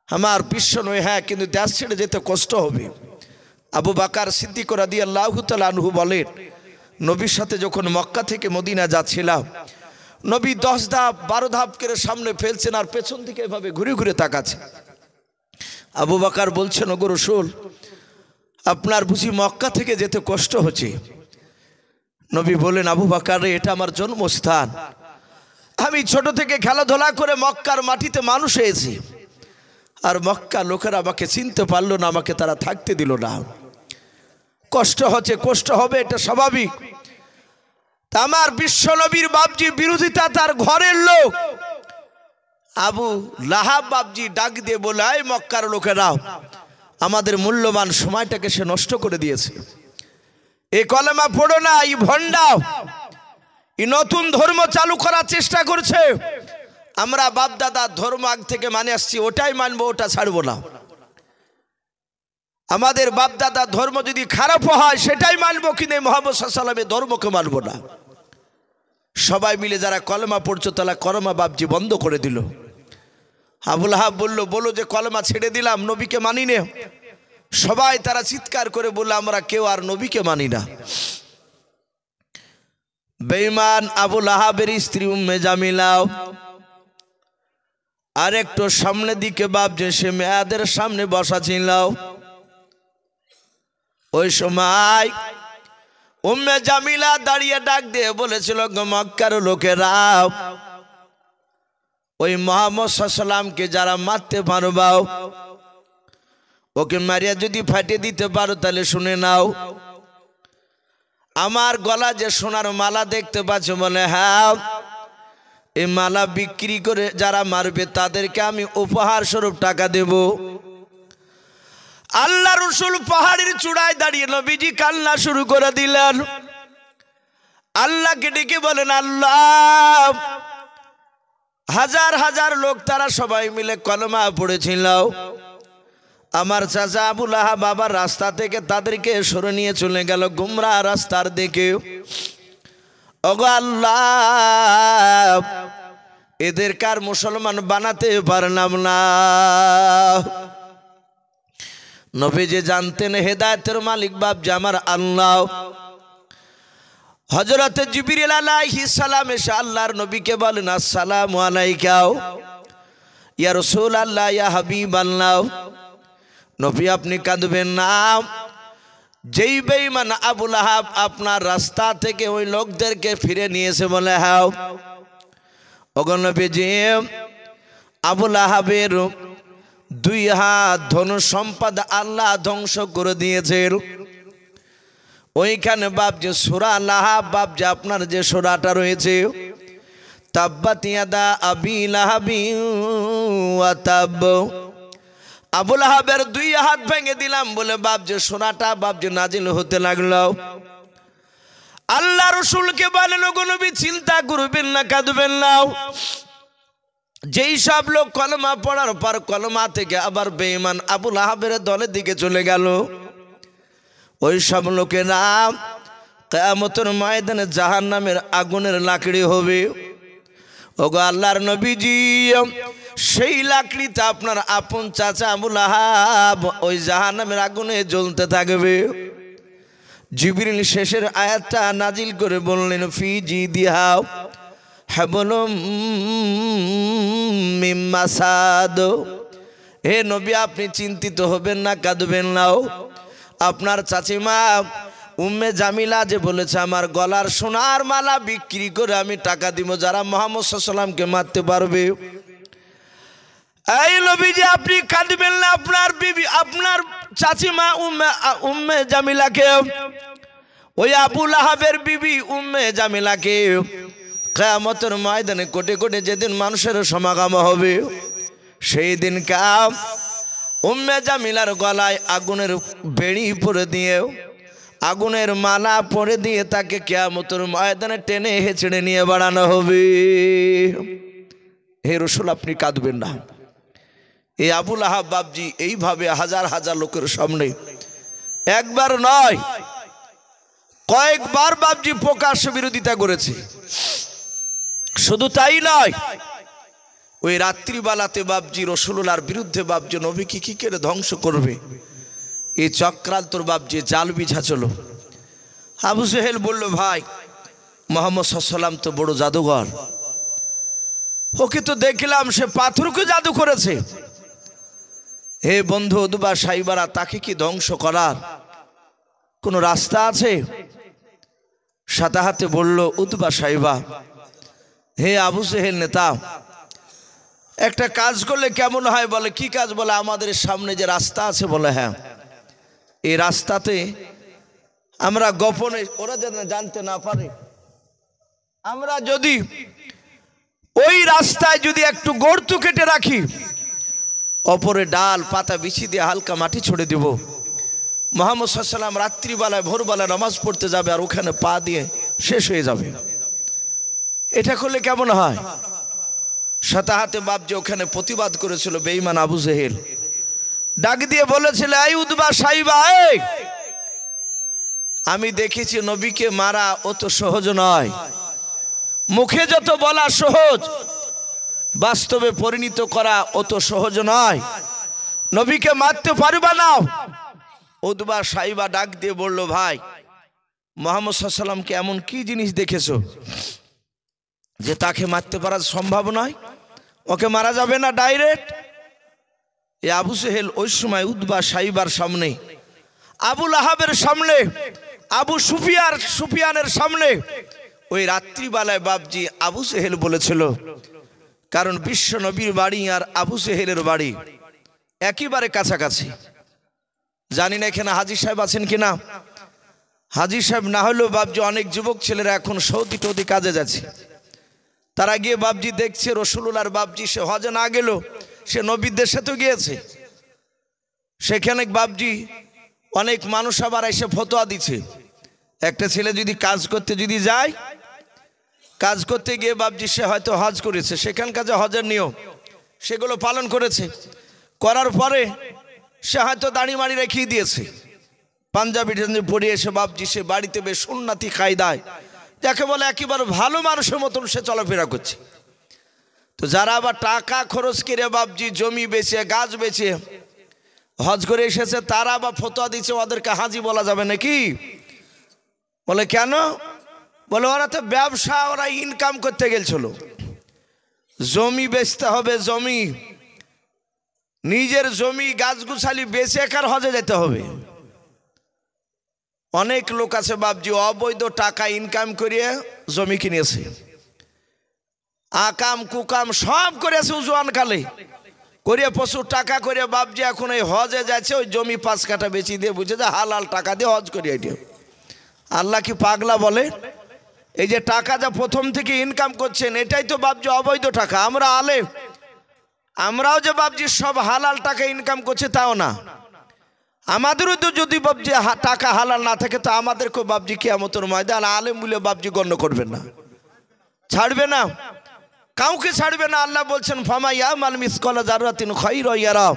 আমার বিশ্ব নয়। হ্যাঁ, কিন্তু দেশ ছেড়ে যেতে কষ্ট হবে। আবু বকর সিদ্দিক রাদিয়াল্লাহু তাআলা আনহু বলেন, নবীর সাথে যখন মক্কা থেকে মদিনা যাচ্ছিলাম, নবী 10 ধাপ 12 ধাপ করে সামনে ফেলছেন আর পেছন থেকে এভাবে ঘুরে ঘুরে তাকাচ্ছে। আবু বকর বলছেন, ওগো রাসূল, আপনার বুঝি মক্কা থেকে যেতে কষ্ট হচ্ছে? নবী বলেন, আবু বকর এটা আমার জন্মস্থান, আমি ছোট থেকে খেলাধুলা করে মক্কার মাটিতে মানুষ হয়েছি, আর মক্কা লোকেরা আমাকে চিনতে পারলো না, আমাকে তারা থাকতে দিল না। কষ্ট হচ্ছে, কষ্ট হবে, এটা স্বাভাবিক। আমার বিশ্বনবীর বাপজি বিরোধিতা তার ঘরের লোক আবু লাহাব বাপজি ডাক দিয়ে বলে, এই মক্কার লোকেরাও, আমাদের মূল্যবান সময়টাকে সে নষ্ট করে দিয়েছে। এই কলেমা পড়ো না, এই ভণ্ডা এই নতুন ধর্ম চালু করার চেষ্টা করছে। আমরা বাপ দাদা ধর্ম আগ থেকে মানে আসছি, ওটাই মানবো, ওটা ছাড়বো না। আমাদের বাপ দাদা ধর্ম যদি খারাপ হয় সেটাই মানবো, কিন্তু মুহাম্মদ সাল্লাল্লাহু আলাইহি ওয়াসাল্লামের ধর্মকে মানবো না। সবাই মিলে যারা কলেমা পড়ছো তারা কলেমা বাপজি বন্ধ করে দিল। আবু লাহাব বলল, বলো যে কলেমা ছেড়ে দিলাম, নবীকে মানি না। সবাই তারা চিৎকার করে বলল, আমরা কেউ আর নবীকে মানি না। বেঈমান আবু লাহাবের স্ত্রী উম্মে জামিলাও আর একটু সামনে দিকে বাপজি সে মেয়েদের সামনে বসা ছিল। ওই সময় উম্মে জামিলা দাঁড়িয়ে ডাক দিয়ে বলেছিল, মক্কার লোকেরা, ওই মুহাম্মদ সাল্লাল্লাহু আলাইহি ওয়াসাল্লামকে যারা মারতে পারবাও, ওকে মারিয়া যদি ফাটিয়ে দিতে পারো তাহলে শুনে নাও, আমার গলা যে সোনার মালা দেখতে পাচ্ছ, বলে হ্যাঁ, এই মালা বিক্রি করে যারা মারবে তাদেরকে আমি উপহার স্বরূপ টাকা দেব। আল্লাহ রসুল পাহাড়ের চূড়ায় দাঁড়িয়ে নবীজি কান্না শুরু করে দিলেন। আল্লাহকে ডেকে বলেন, আল্লাহ, হাজার হাজার লোক তারা সবাই মিলে কলেমা পড়েছিল, আমার চাচা আবু লাহাব বাবার রাস্তা থেকে তাদেরকে সরে নিয়ে চলে গেল গুমরা রাস্তার দিকে। ওগো আল্লাহ, এদের কার মুসলমান বানাতে পারলাম না। নবীজি জানতেন হেদায়েতের মালিক বাপজি আমার আল্লাহ। হযরত জিবরিল আলাইহিস সালাম এসে আল্লাহর নবীকে বলেন, আসসালামু আলাইকা ইয়া রাসূলুল্লাহ, ইয়া হাবিবাল্লাহ। নবী আপনি কাঁদবেন না, যেই বেঈমান আবু লাহাব আপনার রাস্তা থেকে ওই লোকদেরকে ফিরে নিয়েছে, বলে হ্যাঁ। ওগো নবীজি, আবু লাহাবের 2 হাত ধন সম্পদ আল্লাহ ধ্বংস করে দিয়েছেন। ওইখানে বাপজি সূরা লাহাব বাপজি আপনার যে সূরাটা রয়েছে, তাব্বাত ইয়াদা আবি লাহাবিন ওয়া তাব, আবু লাহাবের 2 হাত ভেঙে দিলাম বলে বাপজি সূরাটা বাপজি নাজিল হতে লাগলো। আল্লাহ রাসূলকে বলেন, ওগো নবী চিন্তা করবেন না, কাঁদবেন না। যেই সব লোক কলেমা পড়ার পর কলেমা থেকে আবার বেঈমান আবু লাহাবের দলের দিকে চলে গেল, ওই সব লোকেরা কিয়ামতের ময়দানে জাহান্নামের আগুনের লাকড়ি হবে। ওগো আল্লাহর নবীজি, সেই লাকড়িতে আপনার আপন চাচা আবু লাহাব ওই জাহান্নামের আগুনে জ্বলতে থাকবে। জিবরিল শেষের আয়াতটা নাজিল করে বললেন, ফি জিদিহা হাবলুম মিন মাসাদ। হে নবী, আপনি চিন্তিত হবেন না, কাঁদবেন না। আপনার চাচিমা উম্মে জামিলা যে বলেছে আমার গলার সোনার মালা বিক্রি করে আমি টাকা দিব যারা মুহাম্মদ সাল্লাল্লাহু আলাইহি ওয়াসাল্লামকে মারতে পারবে। এই নবীজি, আপনি কাঁদবেন না। আপনার বিবি, আপনার চাচিমা উম্মে জামিলাকে, ওই আবু লাহাবের বিবি উম্মে জামিলাকে কিয়ামতের ময়দানে কোটে কোটে যেদিন মানুষের সমাগম হবে, সেই দিন উম্মে জামিলার গলায় আগুনের বেড়ি পরে দিয়ে, আগুনের মালা পরে দিয়ে তাকে কিয়ামতের ময়দানে টেনে হেঁচড়ে নিয়ে বাড়ানো হবে। হে রাসূল, আপনি কাঁদবেন না। এই আবু লাহাব বাপজি এইভাবে হাজার হাজার লোকের সামনে একবার নয় কয়েকবার বাপজি প্রকাশ্য বিরোধিতা করেছে। শুধু তাই নয়, ওই রাত্রিবেলাতে বাপজি রাসূলুল্লাহর বিরুদ্ধে বাপজি নবীকে কি করে ধ্বংস করবে এই চক্রান্তর বাপজি জাল বিছাছিল। আবু জেহেল বলল, ভাই মুহাম্মদ সাল্লাল্লাহু আলাইহি ওয়াসাল্লাম তো বড় জাদুঘর, ওকে তো দেখলাম সে পাথরকে জাদু করেছে। হে বন্ধু উতবা সাইবারা, তাকে কি ধ্বংস করার কোনো রাস্তা আছে? সাথে হাতে বলল উতবা সাইবা, হে আবু জেহেল নেতা, একটা কাজ করলে কেমন হয়? বলে কি কাজ? বলে আমাদের সামনে যে রাস্তা আছে, বলে হ্যাঁ, এই রাস্তাতে আমরা গোপনে, ওরা যেন জানতে না পারে, আমরা যদি ওই রাস্তায় যদি একটু গর্ত কেটে রাখি, অপরে ডাল পাতা বিছি দিয়ে হালকা মাটি ছড়ে দিব, মুহাম্মদ সাল্লাল্লাহু আলাইহি ওয়াসাল্লাম রাত্রিবেলায় ভোরবেলায় নামাজ পড়তে যাবে আর ওখানে পা দিয়ে শেষ হয়ে যাবে। এটা করলে কেমন হয়? সাথে হাতে বাপ যে ওখানে প্রতিবাদ করেছিল বেঈমান আবু জেহেল, ডাক দিয়ে বলেছিল, এই উতবা সাইবা, আমি দেখেছি নবীকে মারা অত সহজ নয়। মুখে যত বলা সহজ, বাস্তবে পরিণত করা অত সহজ নয়। নবীকে মারতে পারবা না। উতবা সাইবা ডাক দিয়ে বলল, ভাই মুহাম্মদ সাল্লাল্লাহু আলাইহি ওয়াসাল্লামকে এমন কি জিনিস দেখেছো যে তাকে মারতে পারা সম্ভব নয়? ওকে মারা যাবে না ডাইরেক্ট? এই আবু জেহেল ওই সময় উতবা সাইবার সামনে, আবু লাহাবের সামনে, আবু সুফিয়ানের সামনে ওই রাত্রিবেলায় বাপজি আবু জেহেল বলেছিল, কারণ বিশ্ব নবীর বাড়ি আর আবু জেহেলের বাড়ি একেবারে কাছাকাছি। জানি না এখানে হাজী সাহেব আছেন কিনা। হাজী সাহেব না হলেও বাপজি অনেক যুবক ছেলেরা এখন সৌদি টৌদি কাজে যাচ্ছে, তারা গিয়ে বাপজি দেখছে রাসূলুল্লাহর বাপজি সে হজে না গেল, সে নবীর দেশে তো গিয়েছে। সেখানে বাপজি অনেক মানুষ আবার এসে ফতোয়া দিচ্ছে, একটা ছেলে যদি কাজ করতে যদি যায়, কাজ করতে গিয়ে বাপজি সে হয়তো হজ করেছে, সেখানকার যে হজের নিয়ম সেগুলো পালন করেছে, করার পরে সে হয়তো দাড়ি মাড়ি রেখেই দিয়েছে, পাঞ্জাবি পরে এসে বাপজি সে বাড়িতে বেশ সুন্নতি কায়দায় যাকে বলে একেবারে ভালো মানুষের মতন সে চলাফেরা করছে। তো যারা আবার টাকা খরচ করে বাপজি জমি বেচে গাছ বেচে হজ করে এসেছে, তারা আবার ফতোয়া দিচ্ছে ওদেরকে হাজি বলা যাবে নাকি। বলে কেন? বলে ওরা তো ব্যবসা, ওরা ইনকাম করতে গেছিল, জমি বেচতে হবে, জমি নিজের জমি গাছগুছালি বেচে কার হজে যেতে হবে। অনেক লোক আছে বাপজি অবৈধ টাকা ইনকাম করিয়ে জমি কিনেছে, আকাম কুকাম সব করেছে উজওয়ান কালে করিয়ে প্রচুর টাকা করে বাপজি এখন এই হজে যাচ্ছে, ওই জমি 5 কাঠা বেচি দিয়ে বুঝে যে হালাল টাকা দিয়ে হজ করিয়ে দিয়ে। আল্লাহ কি পাগলা বলে? এই যে টাকা যা প্রথম থেকে ইনকাম করছেন এটাই তো বাপজি অবৈধ টাকা। আমরা আলেম, আমরাও যে বাপজি সব হালাল টাকা ইনকাম করছে তাও না, আমাদেরও তো যদি বাপজি টাকা হালাল না থাকে তো আমাদেরকেও বাপজি কিয়ামতের ময়দান আলেম বলে বাপজি গণ্য করবেন না, ছাড়বে না, কাউকে ছাড়বে না। আল্লাহ বলছেন ফামা ইয়ামাল মিসকালা যাররাতিন খায়রান ইয়ারা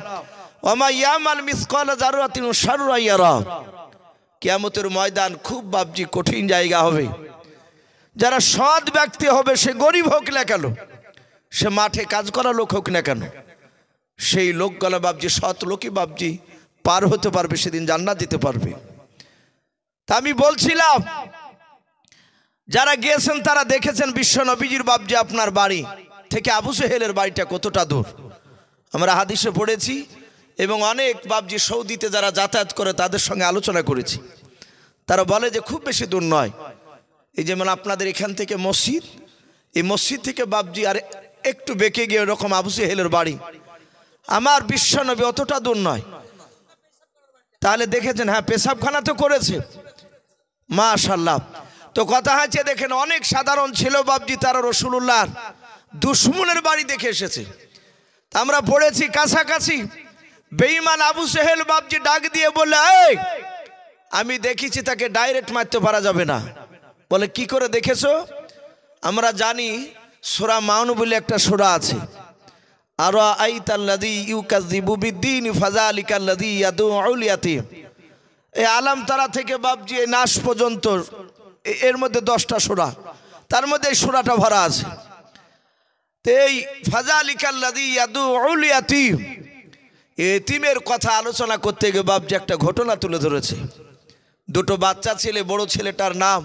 ওয়া মা ইয়ামাল মিসকালা যাররাতিন শাররান ইয়ারা। কিয়ামতের ময়দান খুব বাপজি কঠিন জায়গা হবে। যারা সৎ ব্যক্তি হবে, সে গরিব হোক না কেন, সে মাঠে কাজ করা লোক হোক না কেন, সেই লোকগুলো বাপজি সৎ লোকই বাপজি পার হতে পারবে, সেদিন জান্নাত দিতে পারবে। তা আমি বলছিলাম যারা গিয়েছেন তারা দেখেছেন বিশ্ব নবীজির বাপজি আপনার বাড়ি থেকে আবু জেহেলের বাড়িটা কতটা দূর আমরা হাদিসে পড়েছি এবং অনেক বাপজি সৌদিতে যারা যাতায়াত করে তাদের সঙ্গে আলোচনা করেছি। তারা বলে যে খুব বেশি দূর নয়। এই যেমন আপনাদের এখান থেকে মসজিদ, এই মসজিদ থেকে বাপজি আর একটু বেঁকে গিয়ে এরকম আবু জেহেলের বাড়ি, আমার বিশ্ব নবী অতটা দূর নয়। তাহলে দেখেছেন, হ্যাঁ পেশাবখানা তো করেছে মাশাআল্লাহ। তো কথা হচ্ছে দেখেন অনেক সাধারণ ছিল বাপজি, তারা রাসূলুল্লাহর দুশমনের বাড়ি দেখে এসেছে। আমরা পড়েছি কাছাকাছি বেঈমান আবু জেহেল বাপজি ডাক দিয়ে বললে, এই আমি দেখেছি তাকে ডাইরেক্ট মারতে পারা যাবে না। বলে কি করে দেখেছো? আমরা জানি সূরা মাউন বলে একটা সূরা আছে, আর আইতাল্লাযী ইউকাযযিবু বিদ্দীন ফাযালিকাল্লাযী ইয়াদউল ইয়াতীম। এই আলাম তারা থেকে বাপজি এই নাস পর্যন্ত এর মধ্যে 10টা সূরা, তার মধ্যে এই সূরাটা ভরা আছে। তো এই ফাযালিকাল্লাযী ইয়াদউল ইয়াতীম, এতিমের কথা আলোচনা করতে গিয়ে বাপজি একটা ঘটনা তুলে ধরেছে। দুটো বাচ্চা ছেলে, বড় ছেলেটার নাম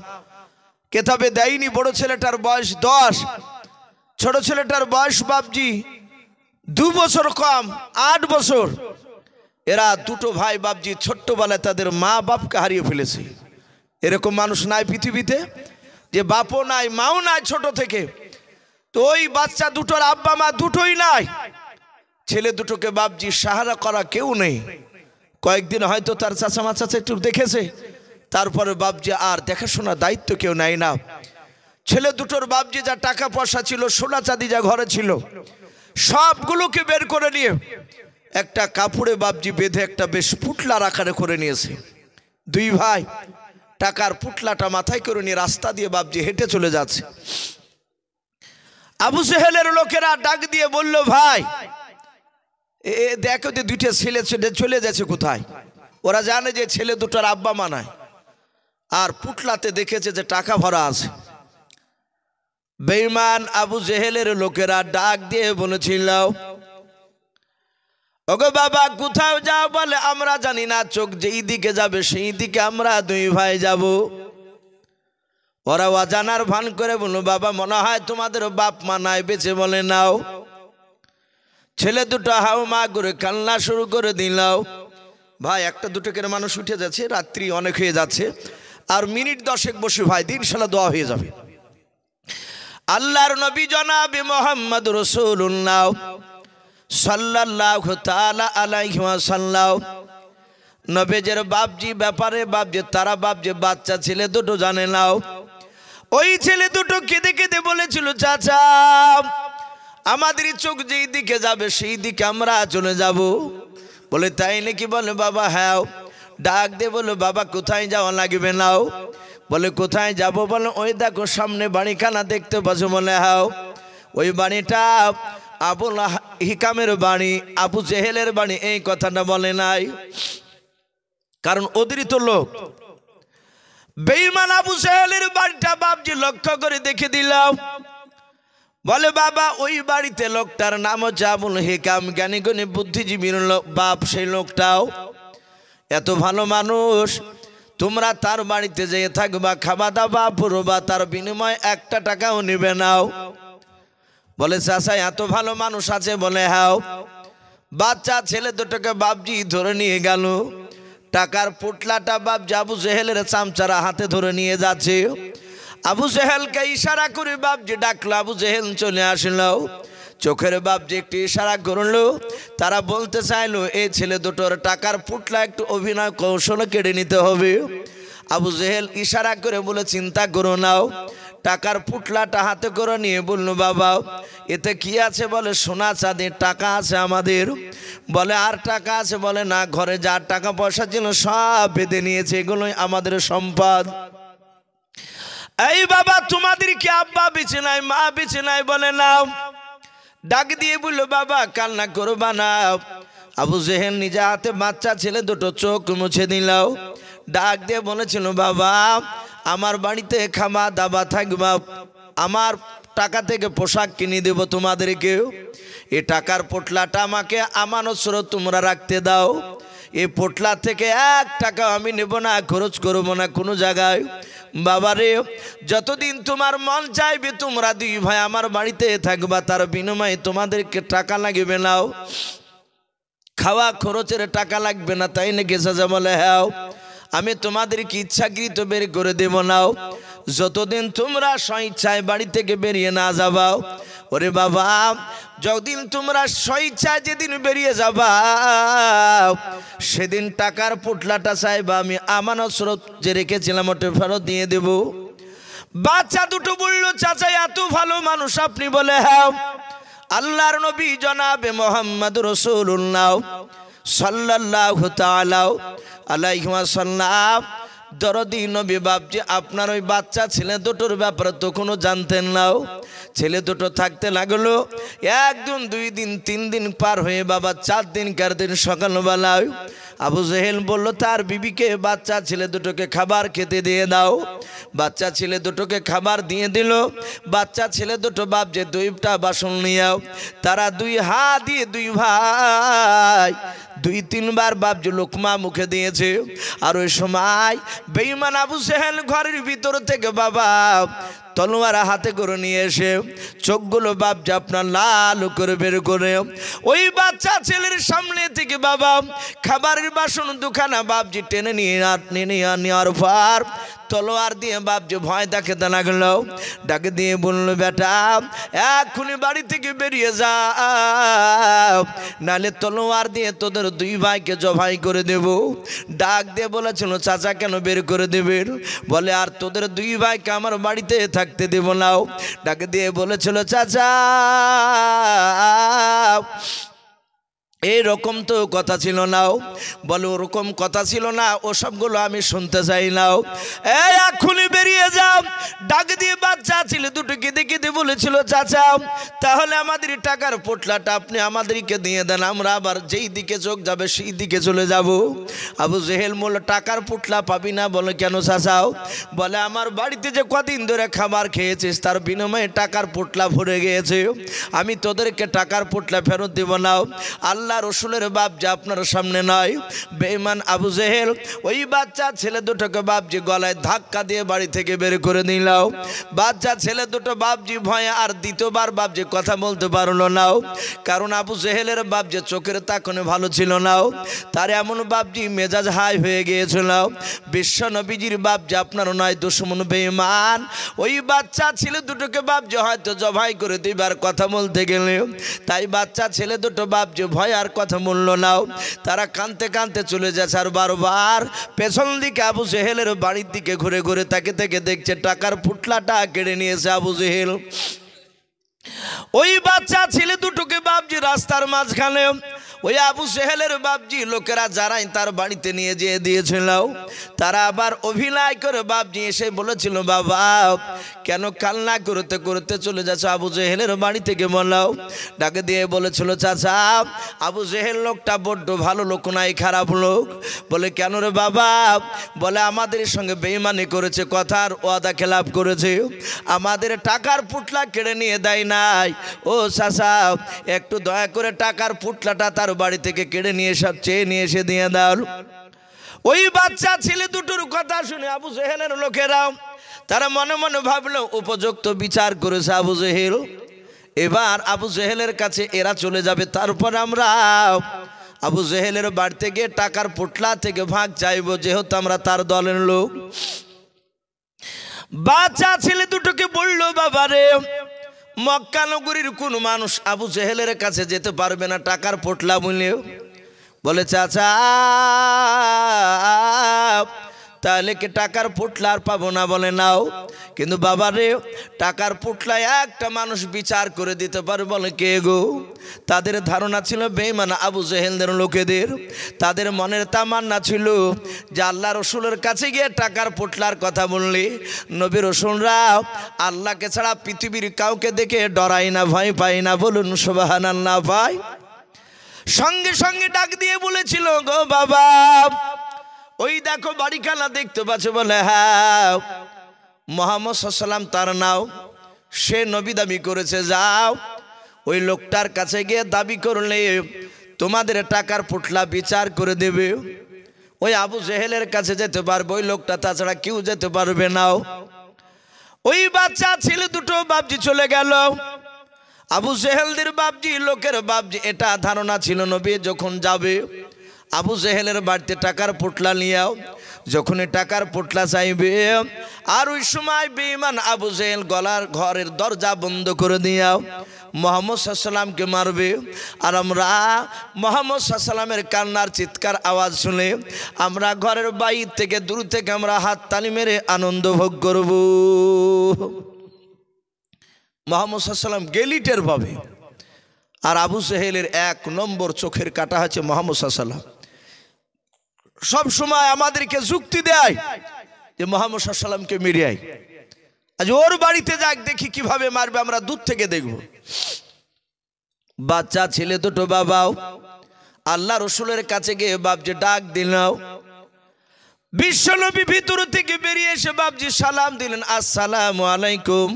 কেতাবে দেয়নি, বড় ছেলেটার বয়স 10, ছোট ছেলেটার বয়স বাপজি 2 বছর কম 8 বছর। এরা দুটো ভাই বাপজি ছোট্টবেলায় তাদের মা বাপকে হারিয়ে ফেলেছে। এরকম মানুষ নাই পৃথিবীতে যে বাপও নাই মাও নাই ছোট থেকে। তো ওই বাচ্চা দুটোর আব্বা মা দুটোই নাই, ছেলে দুটোকে বাপজি সাহারা করা কেউ নেই। কয়েকদিন হয়তো তার চাচা মাচাচা একটু দেখেছে, তারপরে বাপজি আর দেখাশোনার দায়িত্ব কেউ নেয় না। ছেলে দুটোর বাপজি যা টাকা পয়সা ছিল, সোনা চাঁদি যা ঘরে ছিল, সবগুলোকে বের করে নিয়ে একটা কাপড়ে বাপজি বেঁধে একটা বেশ পুটলার আকারে করে নিয়েছে। দুই ভাই টাকার পুটলাটা মাথায় করে নিয়ে রাস্তা দিয়ে বাপজি হেঁটে চলে যাচ্ছে। আবু জেহেলের লোকেরা ডাক দিয়ে বলল, ভাই দেখো যে দুইটা ছেলে চলে যাচ্ছে কোথায়। ওরা জানে যে ছেলে দুটোর আব্বা মা নাই, আর পুটলাতে দেখেছে যে টাকা ভরা আছে। বেঈমান আবু জেহেলের লোকেরা ডাক দিয়ে বলেছিল, ওগো বাবা কোথাও যাও? বলে আমরা জানি না, চোখ যেই দিকে যাবে সেই দিকে আমরা দুই ভাই যাব। ওরা অজানার ভান করে বলল, বাবা মনে হয় তোমাদের বাপ মা নাই বেঁচে। বলে নাও। ছেলে দুটো হাও মা করে কান্না শুরু করে দিলাও। ভাই একটা দুটো করে মানুষ উঠে যাচ্ছে, রাত্রি অনেক হয়ে যাচ্ছে, আর মিনিট 10 বসে ভাই ইনশাআল্লাহ দোয়া হয়ে যাবে। আল্লাহর নবী জনাবে মুহাম্মদ রাসূলুল্লাহ সাল্লাল্লাহু তাআলা আলাইহি ওয়াসাল্লাম নবীজের বাপজি ব্যাপারে বাপজি তারা বাপজি বাচ্চা ছেলে দুটো জানে নাও। ওই ছেলে দুটো কেঁদে কেঁদে বলেছিল, চাচা আমাদের চোখ যেই দিকে যাবে সেই দিকে আমরা চলে যাব। বলে তাই নাকি? বলে বাবা হ্যাঁ। ডাক দে বলো, বাবা কোথায় যাওয়া লাগবে নাও? বলে কোথায় যাব? বলে ওই দেখো সামনে বাড়িখানা দেখতে পাচ্ছ? বলে হ্যাঁ। ওই বাড়িটা আবুল হিকামের বাড়ি, আবু জেহেলের বাড়ি। এই কথাটা বলে নাই, কারণ ওদেরই তো লোক। বেঈমান আবু জেহেলের বাড়িটা বাপজি লক্ষ্য করে দেখে দিলাম। বলে বাবা ওই বাড়িতে লোকটার নাম হচ্ছে আবুল হিকাম, জ্ঞানী গুণী বুদ্ধিজীবীর বাপ। সেই লোকটাও এত ভালো মানুষ, তোমরা তার বাড়িতে যেয়ে থাকবা, খাওয়া দাওয়া পুরোবা, তার বিনিময়ে 1 টাকাও নেবে নাও। বলে চাচা এত ভালো মানুষ আছে? বলে হ্যাঁ। বাচ্চা ছেলে দুটোকে বাপজি ধরে নিয়ে গেল। টাকার পুটলাটা বাপজি আবু জেহেলের চামচারা হাতে ধরে নিয়ে যাচ্ছে। আবু জেহেলকে ইশারা করে বাপজি ডাকলো, আবু জেহেল চলে আসলো। চোখের বাপজি একটু ইশারা করলো। তারা বলতে চাইলো এই ছেলে দুটোর টাকার পুটলা একটু অভিনয় কৌশল কেড়ে নিতে হবে। আবু জেহেল ইশারা করে বলে চিন্তা করো নাও। টাকার পুটলাটা হাতে করে নিয়ে বলল, বাবা এতে কি আছে? বলে সোনা চাঁদির টাকা আছে আমাদের। বলে আর টাকা আছে? বলে না, ঘরে যার টাকা পয়সা ছিল সব বেঁধে নিয়েছে, এগুলোই আমাদের সম্পদ। এই বাবা তোমাদের কি আব্বা বেঁচে নাই, মা বেঁচে নাই? বলে নাও। ডাক দিয়ে বলল, বাবা কান্না করবা না। আবু জেহেল নিজে হাতে বাচ্চা ছেলে দুটো চোখ মুছে দিলাও। ডাক দিয়ে বলেছিল, বাবা আমার বাড়িতে খাওয়া দাওয়া থাকবা, আমার টাকা থেকে পোশাক কিনে দেব তোমাদেরকে। এই টাকার পোটলাটা আমাকে আমানত স্বরূপ তোমরা রাখতে দাও। এই পোটলা থেকে 1 টাকা আমি নেব না, খরচ করব না কোনো জায়গায়। বাবারে যতদিন তোমার মন চাইবে তোমরা 2 ভাই আমার বাড়িতে থাকবা, তার বিনিময়ে তোমাদেরকে টাকা লাগবে না, খাওয়া খরচের টাকা লাগবে না, তাই নাকি চাচা? বলে হ্যাঁ, আমি তোমাদেরকে ইচ্ছাকৃত বের করে দেব না, যতদিন তোমরা স্বইচ্ছায় বাড়ি থেকে বেরিয়ে না যাবাও। ওরে বাবা, যতদিন তোমরা স্বইচ্ছায় যেদিন বেরিয়ে যাবা সেদিন টাকার পোটলাটা চাইবা আমি আমানত স্বরূপ যে রেখেছিলাম ওটা ফেরত দিয়ে দেব। বাচ্চা দুটো বলল, চাচা এত ভালো মানুষ আপনি? বলে হ্যাঁ, আল্লাহর নবী জনাবে মুহাম্মদ রাসূলুল্লাহ সাল্লাল্লাহু তাআলা আলাইহি ওয়াসাল্লাম দরদি নবী বাপজি আপনার ওই বাচ্চা ছেলে দুটোর ব্যাপারে তো কোনো জানতেন না। ছেলে দুটো থাকতে লাগলো 1 দিন 2 দিন 3 দিন পার হয়ে বাবা 4 দিনকার দিন সকালবেলায় আবু জেহেল বলল তার বিবিকে বাচ্চা ছেলে দুটোকে খাবার খেতে দিয়ে দাও। বাচ্চা ছেলে দুটোকে খাবার দিয়ে দিল। বাচ্চা ছেলে দুটো বাপ যে 2টা বাসন নিয়েও তারা 2 হাত দিয়ে 2 ভাই 2-3 বার বাপ যে লোকমা মুখে দিয়েছে। আর ওই সময় বেঈমান আবু জেহেল ঘরের ভিতর থেকে বাবা তলোয়ার হাতে করে নিয়ে এসে চোখগুলো বাপ যে আপনার লাল করে বের করে ওই বাচ্চা ছেলের সামনে থেকে বাবা খাবারের বাসন দুখানা বাপজি টেনে নিয়ে নেওয়ার পর তলোয়ার দিয়ে বাপজি ভয় দেখাতে লাগলো। ডাকে দিয়ে বললো, বেটা এক্ষুনি বাড়ি থেকে বেরিয়ে যাও, নালে তলোয়ার দিয়ে তোদের 2 ভাইকে জবাই করে দেব। ডাক দিয়ে বলেছিল, চাচা কেন বের করে দেবেন? বলে আর তোদের 2 ভাইকে আমার বাড়িতে থাকতে দেব না। ডাকে দিয়ে বলেছিল, চাচা এরকম তো কথা ছিল না। বলে ওরকম কথা ছিল না, ও সবগুলো আমি শুনতে চাই না, এই এক্ষুনি বেরিয়ে যাও। ডাক দিয়ে বাচ্চা ছেলে দুটোকে দেখে দিয়ে বলেছিল, চাচা তাহলে আমাদের টাকার পোটলাটা আপনি আমাদেরকে দিয়ে দেন, আমরা আবার যেই দিকে চোখ যাবে সেই দিকে চলে যাব। আবু জেহেল বলল, টাকার পোটলা পাবি না? বলে কেন চাচাও? বলে আমার বাড়িতে যে কদিন ধরে খাবার খেয়েছিস তার বিনিময়ে টাকার পোটলা ভরে গিয়েছে, আমি তোদেরকে টাকার পোটলা ফেরত দেব না। আল্লাহ রসুলের বাপ যে আপনার সামনে নয়। বেঈমান আবু জেহেল ওই বাচ্চা ছেলে দুটোকে বাপজি গলায় ধাক্কা দিয়ে বাড়ি থেকে বের করে দিল। বাচ্চা ছেলে দুটো বাপজি ভয়ে আর দ্বিতীয়বার বাপজি কথা বলতে পারলো না, কারণ আবু জেহেলের বাপ যে চোখের তাকনে ভালো ছিল না, তার এমন বাপজি মেজাজ হাই হয়ে গিয়েছিল। বিশ্ব নবীজির বাপ যে আপনার নয় দুশমন বেঈমান ওই বাচ্চা ছেলে দুটোকে বাপজি হয়তো জবাই করে দিবার কথা বলতে গেলে, তাই বাচ্চা ছেলে দুটো বাপজি ভয় আর কথা বলল না। তারা কাঁদতে কাঁদতে চলে যাচ্ছে। আর বারবার পেছন দিকে আবু জেহেলের বাড়ির দিকে ঘুরে ঘুরে তাকে থেকে দেখছে টাকার পুটলাটা কেড়ে নিয়েছে আবু জেহেল। ওই বাচ্চা ছেলে দুটোকে বাপজি রাস্তার মাঝখানে ওই আবু জেহেলের বাপজি লোকেরা যারাই তার বাড়িতে নিয়ে যেয়ে দিয়েছিল, তারা আবার অভিনয় করে বাপজি এসে বলেছিল, বাবা কেন কান্না করতে করতে চলে যাচ্ছে আবু জেহেলের বাড়ি থেকে? বলাও। ডাকে দিয়ে বলেছিল, চাচা আবু জেহেল লোকটা বড্ড ভালো লোক নাই, খারাপ লোক। বলে কেন রে বাবা? বলে আমাদের সঙ্গে বেঈমানি করেছে, কথার ওয়াদা খেলাপ করেছে, আমাদের টাকার পুটলা কেড়ে নিয়ে দেয় নাই। ও চাচা একটু দয়া করে টাকার পুটলাটা তার বাড়ি থেকে কেড়ে নিয়ে সব চেয়ে নিয়ে এসে দিয়ে দাও। ওই বাচ্চা ছেলে দুটোর কথা শুনে আবু জেহেলের লোকেরা তারা মনে মনে ভাবলো উপযুক্ত বিচার করেছে আবু জেহেল, এবার আবু জেহেলের কাছে এরা চলে যাবে, তারপর আমরা আবু জেহেলের বাড়িতে গিয়ে টাকার পোটলা থেকে ভাগ চাইবো, যেহেতু আমরা তার দলের লোক। বাচ্চা ছেলে দুটোকে বললো, বাবারে মক্কা নগরীর কোন মানুষ আবু জেহেলের কাছে যেতে পারবে না টাকার পোটলা বলে। বলে চাচা তাহলে কি টাকার পোটলা আর পাবো না? বলে নাও, কিন্তু বাবারে টাকার পোটলা একটা মানুষ বিচার করে দিতে পারে। বলে কে গো? তাদের ধারণা ছিল বেঈমান আবু জেহেলদের লোকেদের, তাদের মনের তামান্না ছিল যে আল্লাহ রসুলের কাছে গিয়ে টাকার পোটলার কথা বললে নবী রসুলরা আল্লাহকে ছাড়া পৃথিবীর কাউকে দেখে ডরাই না, ভয় পাই না। বলুন সুবহানাল্লাহ। ভাই সঙ্গে সঙ্গে ডাক দিয়ে বলেছিল, গো বাবা ওই দেখো বাড়িখানা দেখতে পাচ্ছ? বলে হ্যাঁ। মুহাম্মদ সাল্লাল্লাহু আলাইহি ওয়াসাল্লাম তার নাও, সে নবী দাবি করেছে, যাও ওই লোকটার কাছে গিয়ে দাবি করলে তোমাদের টাকার পোটলা বিচার করে দেবে। ওই আবু জেহেলের কাছে যেতে পারবে ওই লোকটা, তাছাড়া কেউ যেতে পারবে না। ওই বাচ্চা ছেলে দুটো বাপজি চলে গেল। আবু জেহেলদের বাপজি, লোকের বাপজি, এটা ধারণা ছিল নবী যখন যাবে আবু জেহেলের বাড়িতে টাকার পোটলা নিয়েও, যখন টাকার পোটলা চাইবে আর ওই সময় বেঈমান আবু জেহেল গলার ঘরের দরজা বন্ধ করে দিয়াও মুহাম্মদ সাল্লাল্লাহু আলাইহি ওয়াসাল্লামকে মারবে। আর আমরা মুহাম্মদ সাল্লাল্লাহু আলাইহি ওয়াসাল্লামের কান্নার চিৎকার আওয়াজ শুনে আমরা ঘরের বাইরে থেকে দূর থেকে আমরা হাত তালি মেরে আনন্দ ভোগ করব। মুহাম্মদ সাল্লাল্লাহু আলাইহি ওয়াসাল্লাম গেলিটের পাবে। আর আবু জেহেলের এক নম্বর চোখের কাটা হচ্ছে মুহাম্মদ সাল্লাল্লাহু আলাইহি ওয়াসাল্লাম। সব সময় আমাদেরকে যুক্তি দেয় যে মুহাম্মদ সাল্লাল্লাহু আলাইহি ওয়াসাল্লামকে মেরে আয়, আজ ওর বাড়িতে যাক দেখি কিভাবে মারবে, আমরা দূর থেকে দেখব। বাচ্চা ছেলে দুটো বাবাও আল্লাহ রসুলের কাছে গিয়ে বাপজি ডাক দিলাও। বিশ্বনবী ভিতর থেকে বেরিয়ে এসে বাপজি সালাম দিলেন, আসসালামু আলাইকুম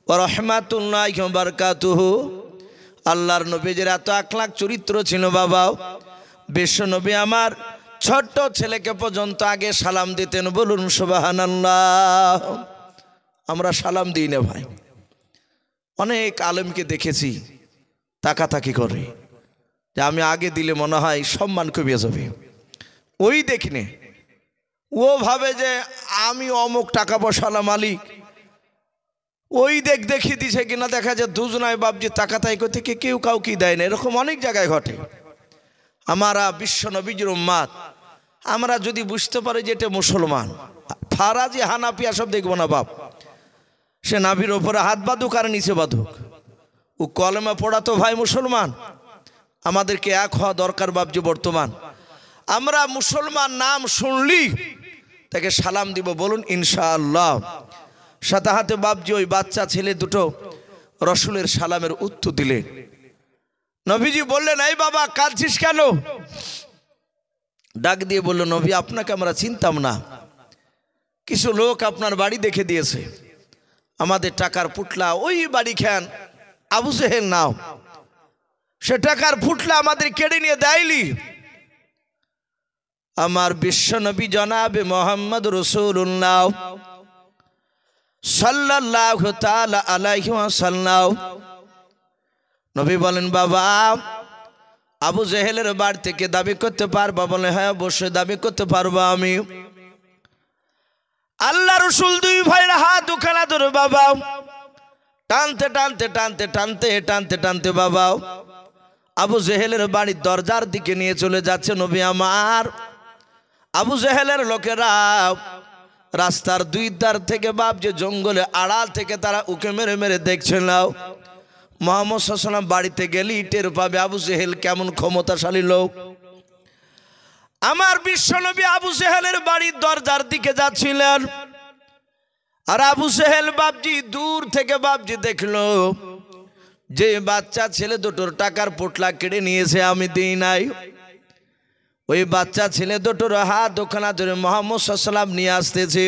ওয়া রাহমাতুল্লাহি ওয়া বারাকাতুহু। আল্লাহর নবীজির এত আখলাক চরিত্র ছিল বাবাও, বিশ্বনবী আমার ছোট্ট ছেলেকে পর্যন্ত আগে সালাম দিতেন। বলুন সুবহানাল্লাহ। আমরা সালাম দিই না ভাই। অনেক আলেমকে দেখেছি তাকাতাকি করে যে আমি আগে দিলে মনে হয় সম্মান কমিয়ে যাবে। ওই দেখিনে ও ভাবে যে আমি অমুক টাকা পয়সালা মালিক, ওই দেখিয়ে দিছে কিনা, দেখা যায় দুজনায় বাপজি তাকাতাই করতে কেউ কাউকে দেয় না। এরকম অনেক জায়গায় ঘটে। আমরা বিশ্ব নবীর উম্মাত, আমরা যদি বুঝতে পারি যে এটা মুসলমান, ফারাজি হানাফিয়া সব দেখবো না বাপ, সে নাভির ওপরে হাত বাঁধুক আর নিচে বাঁধুক, ও কলেমা পড়া তো ভাই মুসলমান। আমাদেরকে এক হওয়া দরকার বাপজি। বর্তমান আমরা মুসলমান নাম শুনলি তাকে সালাম দিব, বলুন ইনশাআল্লাহ। সাথে হাতে বাপজি ওই বাচ্চা ছেলে দুটো রসুলের সালামের উত্তর দিলেন। নবীজি বললেন, এই বাবা কাঁদছিস কেন? ডাক দিয়ে বলল, নবী আপনাকে আমরা চিনতাম না, কিছু লোক আপনার বাড়ি দেখে দিয়েছে, আমাদের টাকার পুটলা ওই বাড়ি খান আবু জেহেল নাও, সে টাকার পুটলা আমাদের কেড়ে নিয়ে দেয়লি। আমার বিশ্ব নবী জনাবে মোহাম্মদ রাসূলুল্লাহ সাল্লাল্লাহু তাআলা আলাইহি ওয়াসাল্লাম নবী বলেন, বাবা আবু জেহেলের বাড়ি থেকে দাবি করতে পারবা? বলে হ্যাঁ অবশ্যই দাবি করতে পারবো আমি। আল্লাহ রসুল দুই ভাইয়ের হাত দুখানা ধরে বাবা টানতে টানতে টানতে টানতে টানতে টানতে বাবা আবু জেহেলের বাড়ির দরজার দিকে নিয়ে চলে যাচ্ছে নবী আমার। আবু জেহেলের লোকেরা রাস্তার দুই ধার থেকে বাপ যে জঙ্গলে আড়াল থেকে তারা উকে মেরে মেরে দেখছেন। মুহাম্মদ সাল্লাল্লাহু আলাইহি ওয়াসাল্লাম বাড়িতে গেলে টের পাবে আবু জেহেল কেমন ক্ষমতাশালী লোক। আমার বিশ্বনবী আবু জেহেলের বাড়ির দরজার দিকে যাচ্ছিলেন, আর আবু জেহেল বাপজি দূর থেকে বাপজি দেখলো যে বাচ্চা ছেলে দুটোর টাকার পোটলা কেড়ে নিয়েছে, আমি দিই নাই। ওই বাচ্চা ছেলে দুটোর হাত ওখানা ধরে মুহাম্মদ সাল্লাল্লাহু আলাইহি ওয়াসাল্লাম নিয়ে আসতেছে।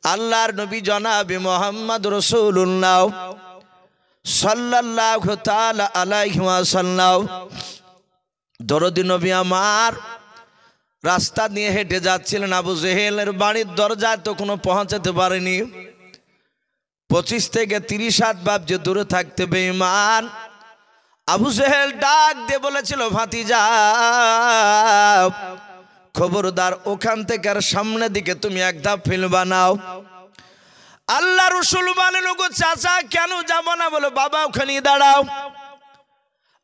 আল্লাহর নবী জনাবে মুহাম্মদ রাসূলুল্লাহ সাল্লাল্লাহু তাআলা আলাইহি ওয়াসাল্লাম দরদি নবী আমার রাস্তা দিয়ে হেঁটে যাচ্ছিলেন। আবু জেহেলের বাড়ির দরজায় তো কোনো পৌঁছাতে পারেনি। 25 থেকে 30 হাত বাপ যে দূরে থাকতে বেঈমান। আবু জেহেল ডাক দিয়ে বলেছিল, ভাতিজা খবরদার ওখান থেকে আর সামনের দিকে তুমি এক ধাপ ফেলবা নাও। আল্লাহ রসুল বলেন, ওগো চাচা কেন যাব না? বলে বাবা ওখানে দাঁড়াও।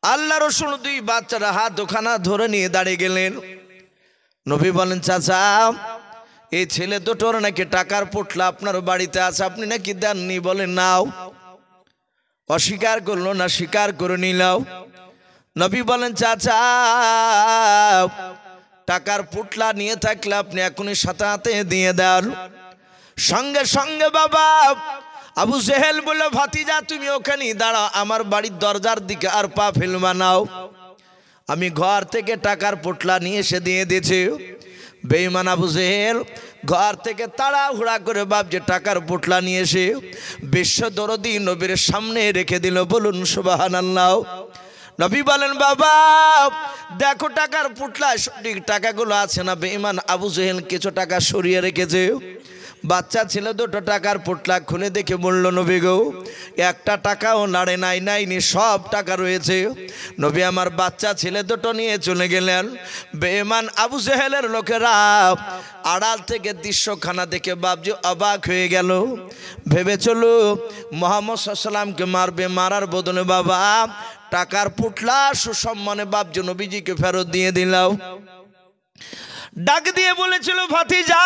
আল্লাহ রসুল দুই বাচ্চার হাত ওখানা ধরে নিয়ে দাঁড়িয়ে গেলেন। নবী বলেন, চাচা এই ছেলে দুটোর নাকি টাকার পোটলা আপনার বাড়িতে আছে, আপনি নাকি দেননি? বলে নাও। অস্বীকার করলো না, স্বীকার করে নিলাও। নবী বলেন, চাচা টাকার পোটলা নিয়ে থাকলে আপনি এখনই সাথে হাতে দিয়ে দেন। সঙ্গে সঙ্গে বাবা আবু জেহেল বলল, ভাতিজা তুমি ওখানে দাঁড়াও, আমার বাড়ির দরজার দিকে আর পা ফেলবা নাও। আমি ঘর থেকে টাকার পোটলা নিয়ে এসে দিয়ে দিয়েছি। বেঈমান আবু জেহেল ঘর থেকে তাড়াহুড়া করে বাপ যে টাকার পোটলা নিয়ে এসে বিশ্ব দরদি নবীর সামনে রেখে দিল। বলুন সুবহানাল্লাহ। নবী বলেন বাবা দেখো টাকার পুটলায় সঠিক টাকাগুলো আছে না। বেঈমান আবু জেহেল কিছু টাকা সরিয়ে রেখেছে। বাচ্চা ছিল দুটো টাকার পুটলা খুলে দেখে বলল নবী গো একটা টাকাও নাড়ে নাইনি সব টাকা রয়েছে। নবী আমার বাচ্চা ছেলে দুটো নিয়ে চলে গেলেন। বেঈমান আবু জেহেলের লোকেরা আড়াল থেকে দৃশ্যখানা দেখে বাপজি অবাক হয়ে গেল। ভেবে চলো মুহাম্মদ সাল্লাল্লাহু আলাইহি ওয়াসাল্লামকে মারবে, মারার বদলে বাবা টাকার পুটলা সুসম্মানে বাপজি নবীজিকে ফেরত দিয়ে দিলাম। ডাক দিয়ে বলেছিল ভাতিজা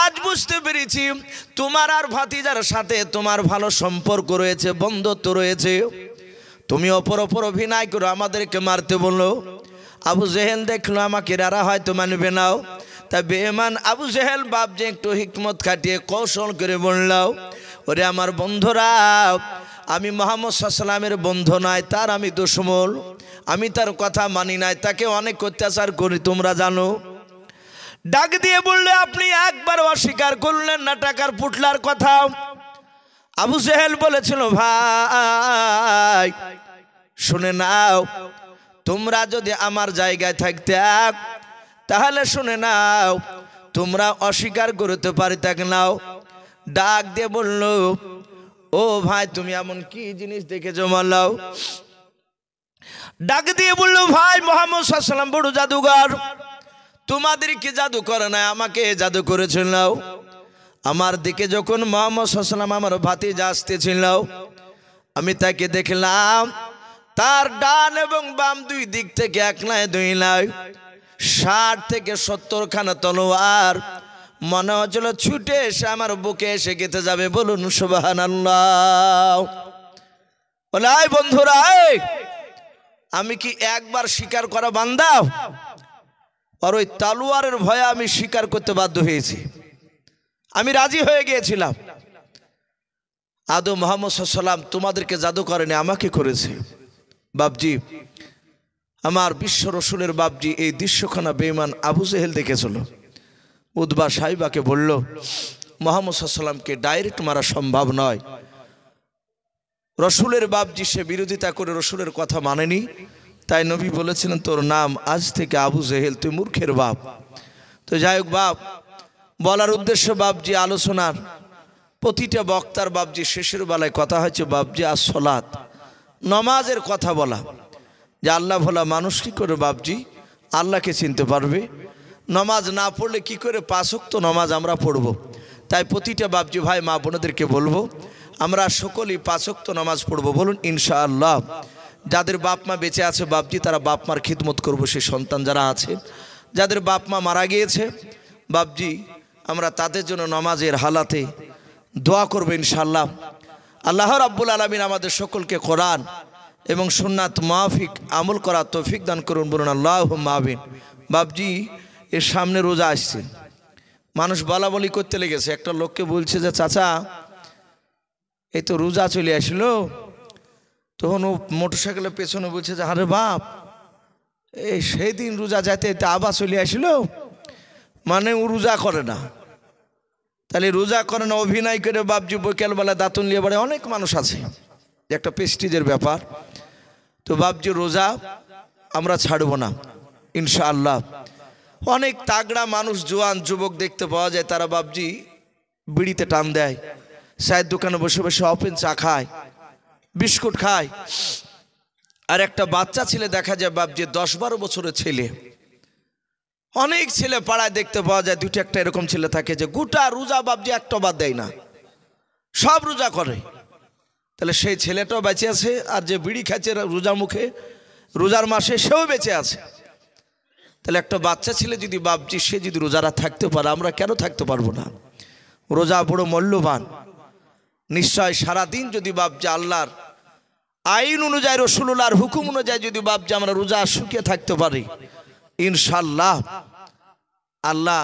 আজ বুঝতে পেরেছি তোমার আর ভাতিজার সাথে তোমার ভালো সম্পর্ক রয়েছে, বন্ধুত্ব রয়েছে। তুমি অপর অভিনয় করো আমাদেরকে মারতে বললো। আবু জেহেল দেখলো আমাকে রারা হয়তো মানবে নাও, তাই বেঈমান আবু জেহেল বাপ যে একটু হিকমত খাটিয়ে কৌশল করে বললাম ওরে আমার বন্ধুরা আমি মুহাম্মদ সাল্লাল্লাহু আলাইহি ওয়াসাল্লামের বন্ধু নয়, তার আমি দুশমন, আমি তার কথা মানি নাই, তাকে অনেক অত্যাচার করি তোমরা জানো। ডাক দিয়ে বললে আপনি একবার অস্বীকার করলেন না টাকার পুটলার কথা। আবু জেহেল বলেছিল ভাই শুনে নাও তোমরা যদি আমার জায়গায় থাকতে তাহলে শুনে নাও তোমরা অস্বীকার করতে পারিতে নাও। ডাক দিয়ে বলল ও ভাই তুমি এমন কি জিনিস দেখেছো মাল্লাও। ডাক দিয়ে বলল ভাই মুহাম্মদ সাল্লাল্লাহু আলাইহি ওয়াসাল্লাম বড় জাদুঘর, তোমাদের কি জাদু করে না আমাকে জাদু করেছিল। আমার দিকে যখন মুহাম্মদ সাল্লাল্লাহু আলাইহি ওয়াসাল্লাম আমার ভাতিজা আসতেছিল আমি তাকে দেখলাম তার ডান এবং বাম দুই দিক থেকে এক নয় দুই নয় 60 থেকে 70 খানা তলোয়ার মনে হচ্ছিল ছুটে এসে আমার বুকে এসে গেঁথে যাবে। বলুন সুবহানাল্লাহ। ওলাই বন্ধুরা আমি কি একবার স্বীকার করা বান্দা? আর ওই তলোয়ারের ভয়ে আমি স্বীকার করতে বাধ্য হয়েছি, আমি রাজি হয়ে গিয়েছিলাম। আদম মুহাম্মদ সাল্লাল্লাহু আলাইহি ওয়াসাল্লাম তোমাদেরকে জাদু করেনি, আমাকে করেছে। বাপজি আমার বিশ্ব রসুলের বাপজি এই দৃশ্যখানা বেঈমান আবু জেহেল দেখেছিল। উতবা সাহিবাকে বলল মুহাম্মদ সাল্লাল্লাহু আলাইহি ওয়াসাল্লামকে ডাইরেক্ট মারা সম্ভব নয়। রসুলের বাপজি সে বিরোধিতা করে রসুলের কথা মানেনি, তাই নবী বলেছিলেন তোর নাম আজ থেকে আবু জেহেল, তুই মূর্খের বাপ। তো যাই হোক বাপ বলার উদ্দেশ্য বাপজি আলোচনার প্রতিটা বক্তার বাপজি শেষের বেলায় কথা হচ্ছে বাপজি আর সলাত নমাজের কথা বলা, যে আল্লাহ ভোলা মানুষ কি করে বাপজি আল্লাহকে চিনতে পারবে, নমাজ না পড়লে কি করে 5 ওয়াক্ত নমাজ আমরা পড়ব। তাই প্রতিটা বাপজি ভাই মা বোনদেরকে বলবো আমরা সকলেই 5 ওয়াক্ত নামাজ পড়বো, বলুন ইনশাআল্লাহ। যাদের বাপ মা বেঁচে আছে বাপজি তারা বাপ মার খিদমত করবো, সেই সন্তান যারা আছে যাদের বাপ মা মারা গিয়েছে বাপজি আমরা তাদের জন্য নামাজের হালাতে দোয়া করবো ইনশাআল্লাহ। আল্লাহ রাব্বুল আলামিন আমাদের সকলকে কোরআন এবং সুন্নাত মাফিক আমল করার তৌফিক দান করুন, বলুন আল্লাহুম্মা আমিন। বাপজি এর সামনে রোজা আসছে, মানুষ বলা বলি করতে লেগেছে। একটা লোককে বলছে যে চাচা এই তো রোজা চলে আসলো, তখন ও মোটরসাইকেলের পেছনে বলছে যে আরে বাপ এই সেই দিন রোজা যাইতে আবার চলে আসলো, মানে ও রোজা করে না। তাহলে রোজা করে না অভিনয় করে বাপজি বিকেলবেলা দাঁতন নিয়ে বাড়ে, অনেক মানুষ আছে, একটা প্রেস্টিজের ব্যাপার। তো বাপজি রোজা আমরা ছাড়বো না ইনশাআল্লাহ। অনেক তাগড়া মানুষ জোয়ান যুবক দেখতে পাওয়া যায়, তারা বাপজি বিড়িতে টান দেয়, চায়ের দোকানে বসে বসে ওপেন চা খায়, বিস্কুট খায়। আর একটা বাচ্চা ছেলে দেখা যায় বাপজি 10-12 বছরের ছেলে, অনেক ছেলে পাড়ায় দেখতে পাওয়া যায়, 2-1টা এরকম ছেলে থাকে যে গোটা রোজা বাপজি একটা বাদ দেয় না, সব রোজা করে। তাহলে সেই ছেলেটাও বেঁচে আছে, আর যে বিড়ি খাচ্ছে রোজা মুখে রোজার মাসে সেও বেঁচে আছে। তাহলে একটা বাচ্চা ছেলে যদি বাপজি সে যদি রোজারা থাকতে পারে আমরা কেন থাকতে পারবো না? রোজা বড় মূল্যবান। নিশ্চয় সারাদিন যদি বাপজি আল্লাহর আইন অনুযায়ী রসুলুল্লাহর হুকুম অনুযায়ী যদি বাপজি আমরা রোজা শুকিয়ে থাকতে পারি ইনশাআল্লাহ আল্লাহ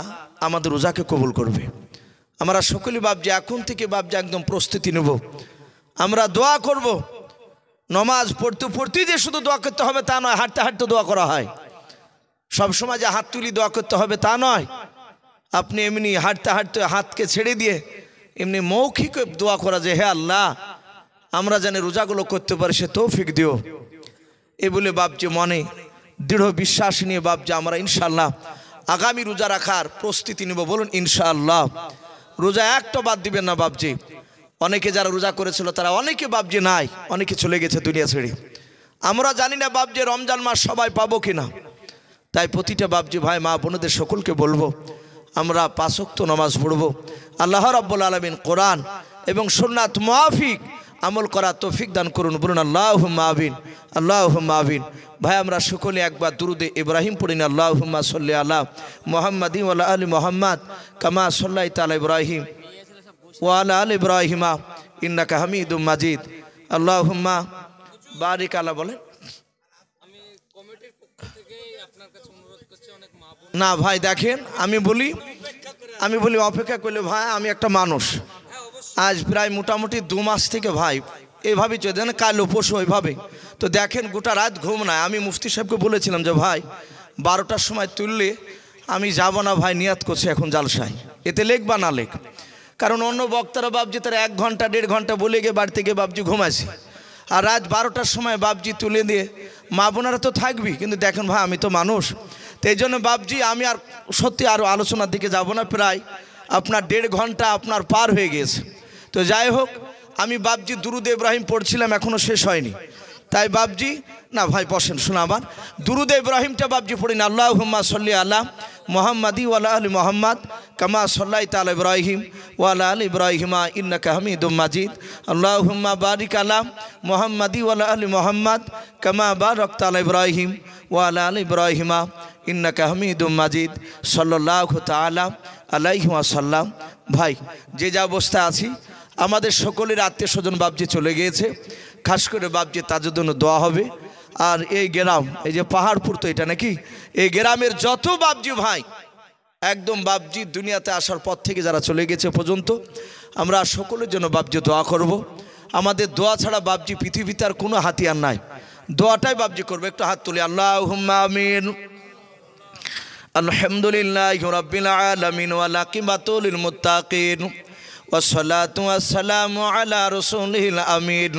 আমাদের রোজাকে কবুল করবে। আমরা সকলে বাপজি এখন থেকে বাপজি একদম প্রস্তুতি নেব, আমরা দোয়া করব। নমাজ পড়তে পড়তে যে শুধু দোয়া করতে হবে তা নয়, হাঁটতে হাঁটতে দোয়া করা হয়। সবসময় যে হাত তুলি দোয়া করতে হবে তা নয়, আপনি এমনি হাঁটতে হাঁটতে হাতকে ছেড়ে দিয়ে এমনি মৌখিক দোয়া করা যে হে আল্লাহ আমরা যেন রোজাগুলো করতে পারি সে তৌফিক দিও। এই বলে বাপজি মনে দৃঢ় বিশ্বাস নিয়ে বাপজি আমরা ইনশাআল্লাহ আগামী রোজা রাখার প্রস্তুতি নেব। বলুন ইনশাআল্লাহ। রোজা একটা বাদ দিবেন না বাপজি। অনেকে যারা রোজা করেছিল তারা অনেকে বাপজি নাই, অনেকে চলে গেছে দুনিয়া ছেড়ে। আমরা জানি না বাপজি রমজান মাস সবাই পাবো কিনা। তাই প্রতিটা বাপজি ভাই মা বোনদের সকলকে বলবো আমরা 5 ওয়াক্ত নামাজ পড়বো। আল্লাহ রাব্বুল আলামিন কোরআন এবং সুন্নাত মুআফিক আমল করা তৌফিক দান করুন। বলুন আল্লাহুম্মা আমিন, আল্লাহুম্মা আমিন। ভাই আমরা সকলে একবার দুরুদে ইব্রাহিম পড়ি না। আল্লাহুম্মা সাল্লি আলা মুহাম্মাদিন ওয়া আলা আলি মুহাম্মাদ কামা সাল্লাইতা আলা ইব্রাহিম ওয়া আলা আলি ইব্রাহিম ইন্নাকা হামিদুম মাজিদ। আল্লাহুম্মা বারিক আলা। বলেন না ভাই দেখেন আমি বলি অপেক্ষা করলে ভাই আমি একটা মানুষ আজ প্রায় মোটামুটি 2 মাস থেকে ভাই এইভাবেই চলে দেন, কাল পরশু ওইভাবে। তো দেখেন গোটা রাত ঘুম নাই। আমি মুফতি সাহেবকে বলেছিলাম যে ভাই 12টার সময় তুললে আমি যাব না ভাই, নিয়াত করছি এখন জালসায়, এতে লেখ বা না লেখ। কারণ অন্য বক্তারা বাপজি তারা 1 ঘন্টা 1.5 ঘন্টা বলে গিয়ে বাড়ি থেকে বাপজি ঘুমাইছে। আর রাত 12টার সময় বাপজি তুলে দিয়ে মা বোনেরা তো থাকবি, কিন্তু দেখেন ভাই আমি তো মানুষ। তো এই জন্য বাপজি আমি আর সত্যি আরও আলোচনার দিকে যাব না। প্রায় আপনার 1.5 ঘন্টা আপনার পার হয়ে গিয়েছে। তো যাই হোক আমি বাপজি দুরুদ ইব্রাহিম পড়ছিলাম, এখনও শেষ হয়নি। তাই বাপজি না ভাই বসেন শোনা আবার দুরুদ ইব্রাহিমটা বাপজি পড়ি না। আল্লাহুম্মা সাল্লি আলা মুহাম্মাদি ওয়া আলা আলি মুহাম্মাদ কামা সাল্লাইতা আলা ইব্রাহিম ওয়া আলা আলি ইব্রাহিম ইন্নাকা হামিদুম মাজিদ। আল্লাহুম্মা বারিক আলা মুহাম্মাদি ওয়া আলা আলি মুহাম্মাদ কামা বারাকতা আলা ইব্রাহিম ওয়া আলা আলি ইব্রাহিম ইন্নাকা হামিদুম মাজিদ সাল্লাল্লাহু তাআলা আলাইহি ওয়াসাল্লাম। ভাই যে যা অবস্থা আছি আমাদের সকলের আত্মীয় স্বজন বাপজি চলে গিয়েছে। খাস করে বাপজি তাদের জন্য দোয়া হবে। আর এই গ্রাম এই যে পাহাড়পুর তো এটা নাকি এই গ্রামের যত বাপজি ভাই একদম বাপজি দুনিয়াতে আসার পর থেকে যারা চলে গেছে পর্যন্ত আমরা সকলের জন্য বাপজি দোয়া করব। আমাদের দোয়া ছাড়া বাপজি পৃথিবীতে আর কোনো হাতিয়ার নাই। দোয়াটাই বাপজি করবে। একটু হাত তুলি। আল্লাহুম্মা আমিন। আলহামদুলিল্লাহি রাব্বিল আলামিন ওয়া আকিবাতুল লিল মুত্তাকিন ওয়াসসালাতু ওয়াসসালামু আলা রাসূলিল আমিন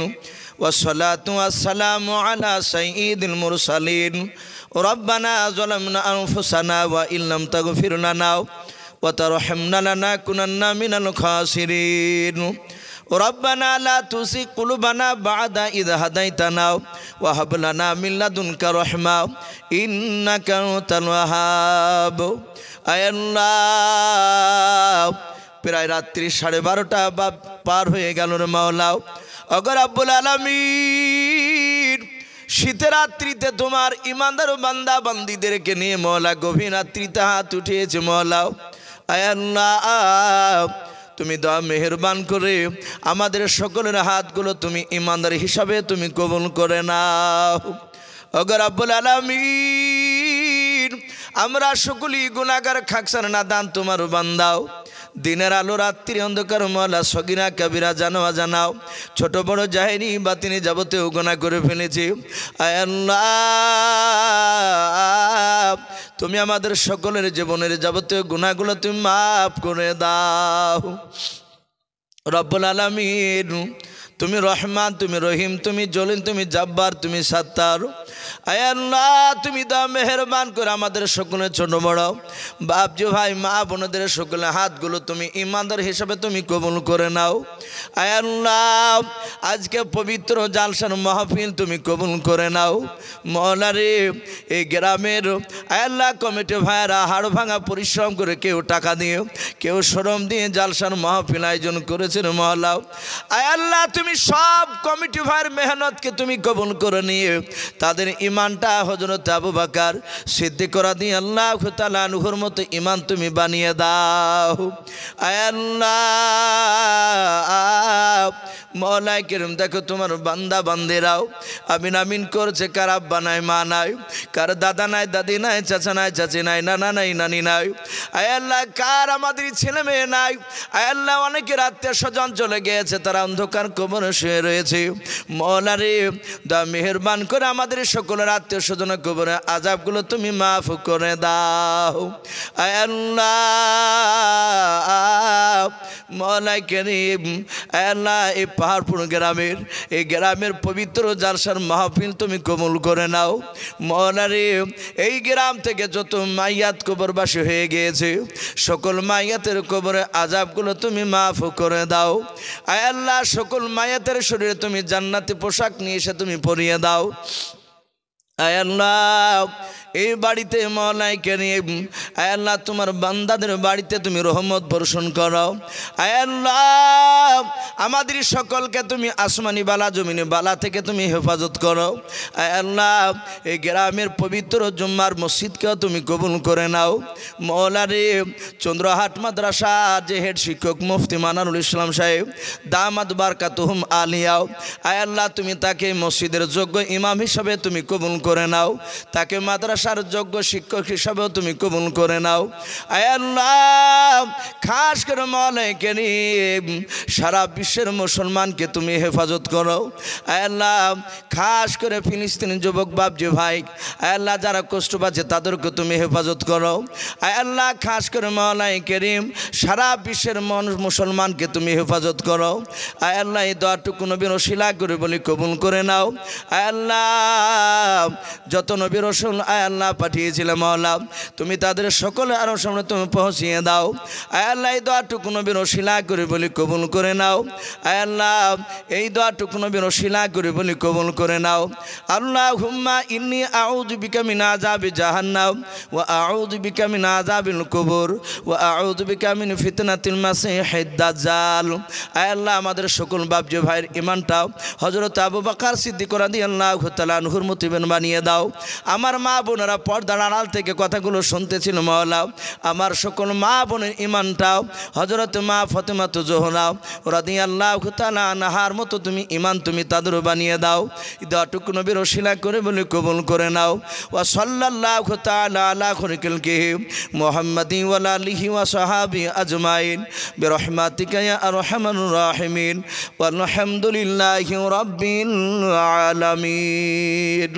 ওয়াসসালাতু ওয়াসসালামু আলা সাইয়্যিদিল মুরসালিন। রব্বানা যালামনা আনফুসানা ওয়া ইল্লাম তাগফির লানা ওয়া তারহামনা লানাকুনান্না মিনাল খাসিরিন। রব্বানা লা তুসি কুলুবানা বা'দা ইয হাদাইতানা ওয়া হাব লানা মিন লাদুনকা রাহমা ইন্নাকা আনতাল ওয়াহ্হাব। আয় আল্লাহ প্রায় রাত্রি 12:30 পার হয়ে গেল রে মাওলা। ওগো রব্বুল আলামিন শীতের রাত্রিতে তোমার ইমানদার বান্দা বান্দীদেরকে নিয়ে মাওলা গভীর রাত্রিতে হাত উঠিয়েছে মাওলা। আয় আল্লাহ তুমি দয়া মেহেরবান করে আমাদের সকলের হাতগুলো তুমি ইমানদার হিসাবে তুমি কবুল করে নাও। ওগো রব্বুল আলামিন আমরা সকলেই গুনাহগার খাকসার নাদান তোমার বান্দাও। দিনের আলো রাত্রি অন্ধকার মাওলা সগীরা কবিরা জানোয়া জানাও ছোট বড় জাহেরি বাতিনি যাবতীয় গুনাহ করে ফেলেছি। আয় আল্লাহ তুমি আমাদের সকলের জীবনের যাবতীয় গুনাহগুলো তুমি মাফ করে দাও। রব্বুল আলামিন তুমি রহমান, তুমি রহিম, তুমি জলিল, তুমি জব্বার, তুমি সাত্তার। আয় আল্লাহ তুমি দা মেহেরবান করে আমাদের সকলের ছোট বড় বাপজি ভাই মা বোনদের সকলের হাতগুলো তুমি ইমানদার হিসাবে তুমি কবুল করে নাও। আয় আল্লাহ আজকে পবিত্র জালসার মাহফিল তুমি কবুল করে নাও। মওলা রে এই গ্রামের আয় আল্লাহ কমিটি ভাইরা হাড় ভাঙা পরিশ্রম করে কেউ টাকা দিয়ে কেউ শ্রম দিয়ে জালসার মাহফিল আয়োজন করেছেন মওলা। আয় আল্লাহ তুমি সব কমিটি ভাইয়ের মেহনতকে তুমি কবুল করে নিয়ে তাদের ইমানটা হযরত আবু বকর সিদ্দিক রাদিয়াল্লাহু তাআলা আনহুর মতো ইমান তুমি বানিয়ে দাও। আয় আল্লাহ মওলা কিরম দেখো তোমার বান্দা বান্দিরাও আমিন আমিন করছে, কার আব্বা নাই মা নাই, কার দাদা নাই দাদি নাই, চাচা নাই চাচি নাই, নানা নাই নানি নাই। আয় আল্লাহ কার আমাদের ছেলে মেয়ে নাই। আয় আল্লাহ অনেকের আত্মীয় স্বজন চলে গিয়েছে, তারা অন্ধকার কবরে শুয়ে রয়েছে। মওলা রে দয়া মেহেরবান করে আমাদের সকলের আত্মীয় স্বজনের কবরে আযাবগুলো তুমি মাফ করে দাও। আয় আল্লাহ মওলা করিম আয় আল্লাহ এই পাহাড়পুর গ্রামের এই গ্রামের পবিত্র জালসার মাহফিল তুমি কবুল করে নাও। মওলা রে, এই গ্রাম থেকে যত মাইয়াত কবরবাসী হয়ে গিয়েছে সকল মাইয়াতের কবরে আযাবগুলো তুমি মাফ করে দাও। আয় আল্লাহ, সকল মাইয়াতের শরীরে তুমি জান্নাতি পোশাক নিয়ে এসে তুমি পরিয়ে দাও। আয় আল্লাহ, এই বাড়িতে মওলাই কারীম, আয় আল্লাহ তোমার বান্দাদের বাড়িতে তুমি রহমত বর্ষণ করো। আয় আল্লাহ, আমাদের সকলকে তুমি আসমানি বালা জমিনে বালা থেকে তুমি হেফাজত করো। আয় আল্লাহ, এই গ্রামের পবিত্র জুম্মার মসজিদকেও তুমি কবুল করে নাও। মওলা রে, চন্দ্রহাট মাদ্রাসা যে হেড শিক্ষক মুফতি মানারুল ইসলাম সাহেব দামাত বারকাতুহুম আলিয়াও, আয় আল্লাহ তুমি তাকে মসজিদের যোগ্য ইমাম হিসাবে তুমি কবুল করে নাও। তাকে মাদ্রাসার যোগ্য শিক্ষক হিসাবেও তুমি কবুল করে নাও। আয় আল্লাহ, খাস করে মওলাই কারীম সারা বিশ্বের মুসলমানকে তুমি হেফাজত করো। আয় আল্লাহ, খাস করে ফিলিস্তিনি যুবক বাপজি ভাই, আয় আল্লাহ যারা কষ্ট পাচ্ছে তাদেরকে তুমি হেফাজত করো। আয় আল্লাহ, খাস করে মওলাই কারীম সারা বিশ্বের মুসলমানকে তুমি হেফাজত করো। আয় আল্লাহ, এই দোয়াটুকু নবীর ওসিলা করে বলি কবুল করে নাও। আয় আল্লাহ, যত নবী রাসূল আয় আল্লাহ পাঠিয়েছিলাম মওলা, তুমি তাদের সকলে আরো সামনে তুমি পৌঁছিয়ে দাও। আয় আল্লাহ, এই দোয়াটুকু নবীর ওসিলা করে বলি কবুল করে নাও। আয় আল্লাহ, এই দোয়াটুকু নবীর ওসিলা করে বলি কবুল করে নাও। আল্লাহুম্মা ইন্নী আউযু বিকা মিন আযাবি জাহান্নাম ওয়া আউযু বিকা মিন আযাবিল কুবুর ওয়া আউযু বিকা মিন ফিতনাতিল মাসিহিদ দাজ্জাল। আয় আল্লাহ, আমাদের সকল বাপজি ভাইয়ের ঈমানটাও হযরত আবু বকর সিদ্দিক রাদিয়াল্লাহু তাআলা আনহুর মতো বানিয়ে দাও। আমার মা বোনেরা পর্দার আড়াল থেকে কথাগুলো শুনতেছিল মওলা, আমার সকল মা বোনের ঈমানটাও হযরত মা ফাতেমাতু জোহরা রাদিয়াল্লাহু তাআলা আনহার মতো তুমি ঈমান তুমি তাদের বানিয়ে দাও। দোয়াটুকু নবীর ওসিলা করে বলে কবুল করে নাও। ওয়া সাল্লাল্লাহু তাআলা আলা খালিকিহি মুহাম্মাদিন ওয়া আলিহি ওয়া সাহাবি আজমাইন বিরহমাতিকা ইয়া আরহামার রাহিমিন ওয়াল হামদুলিল্লাহি রাব্বিল আলামিন।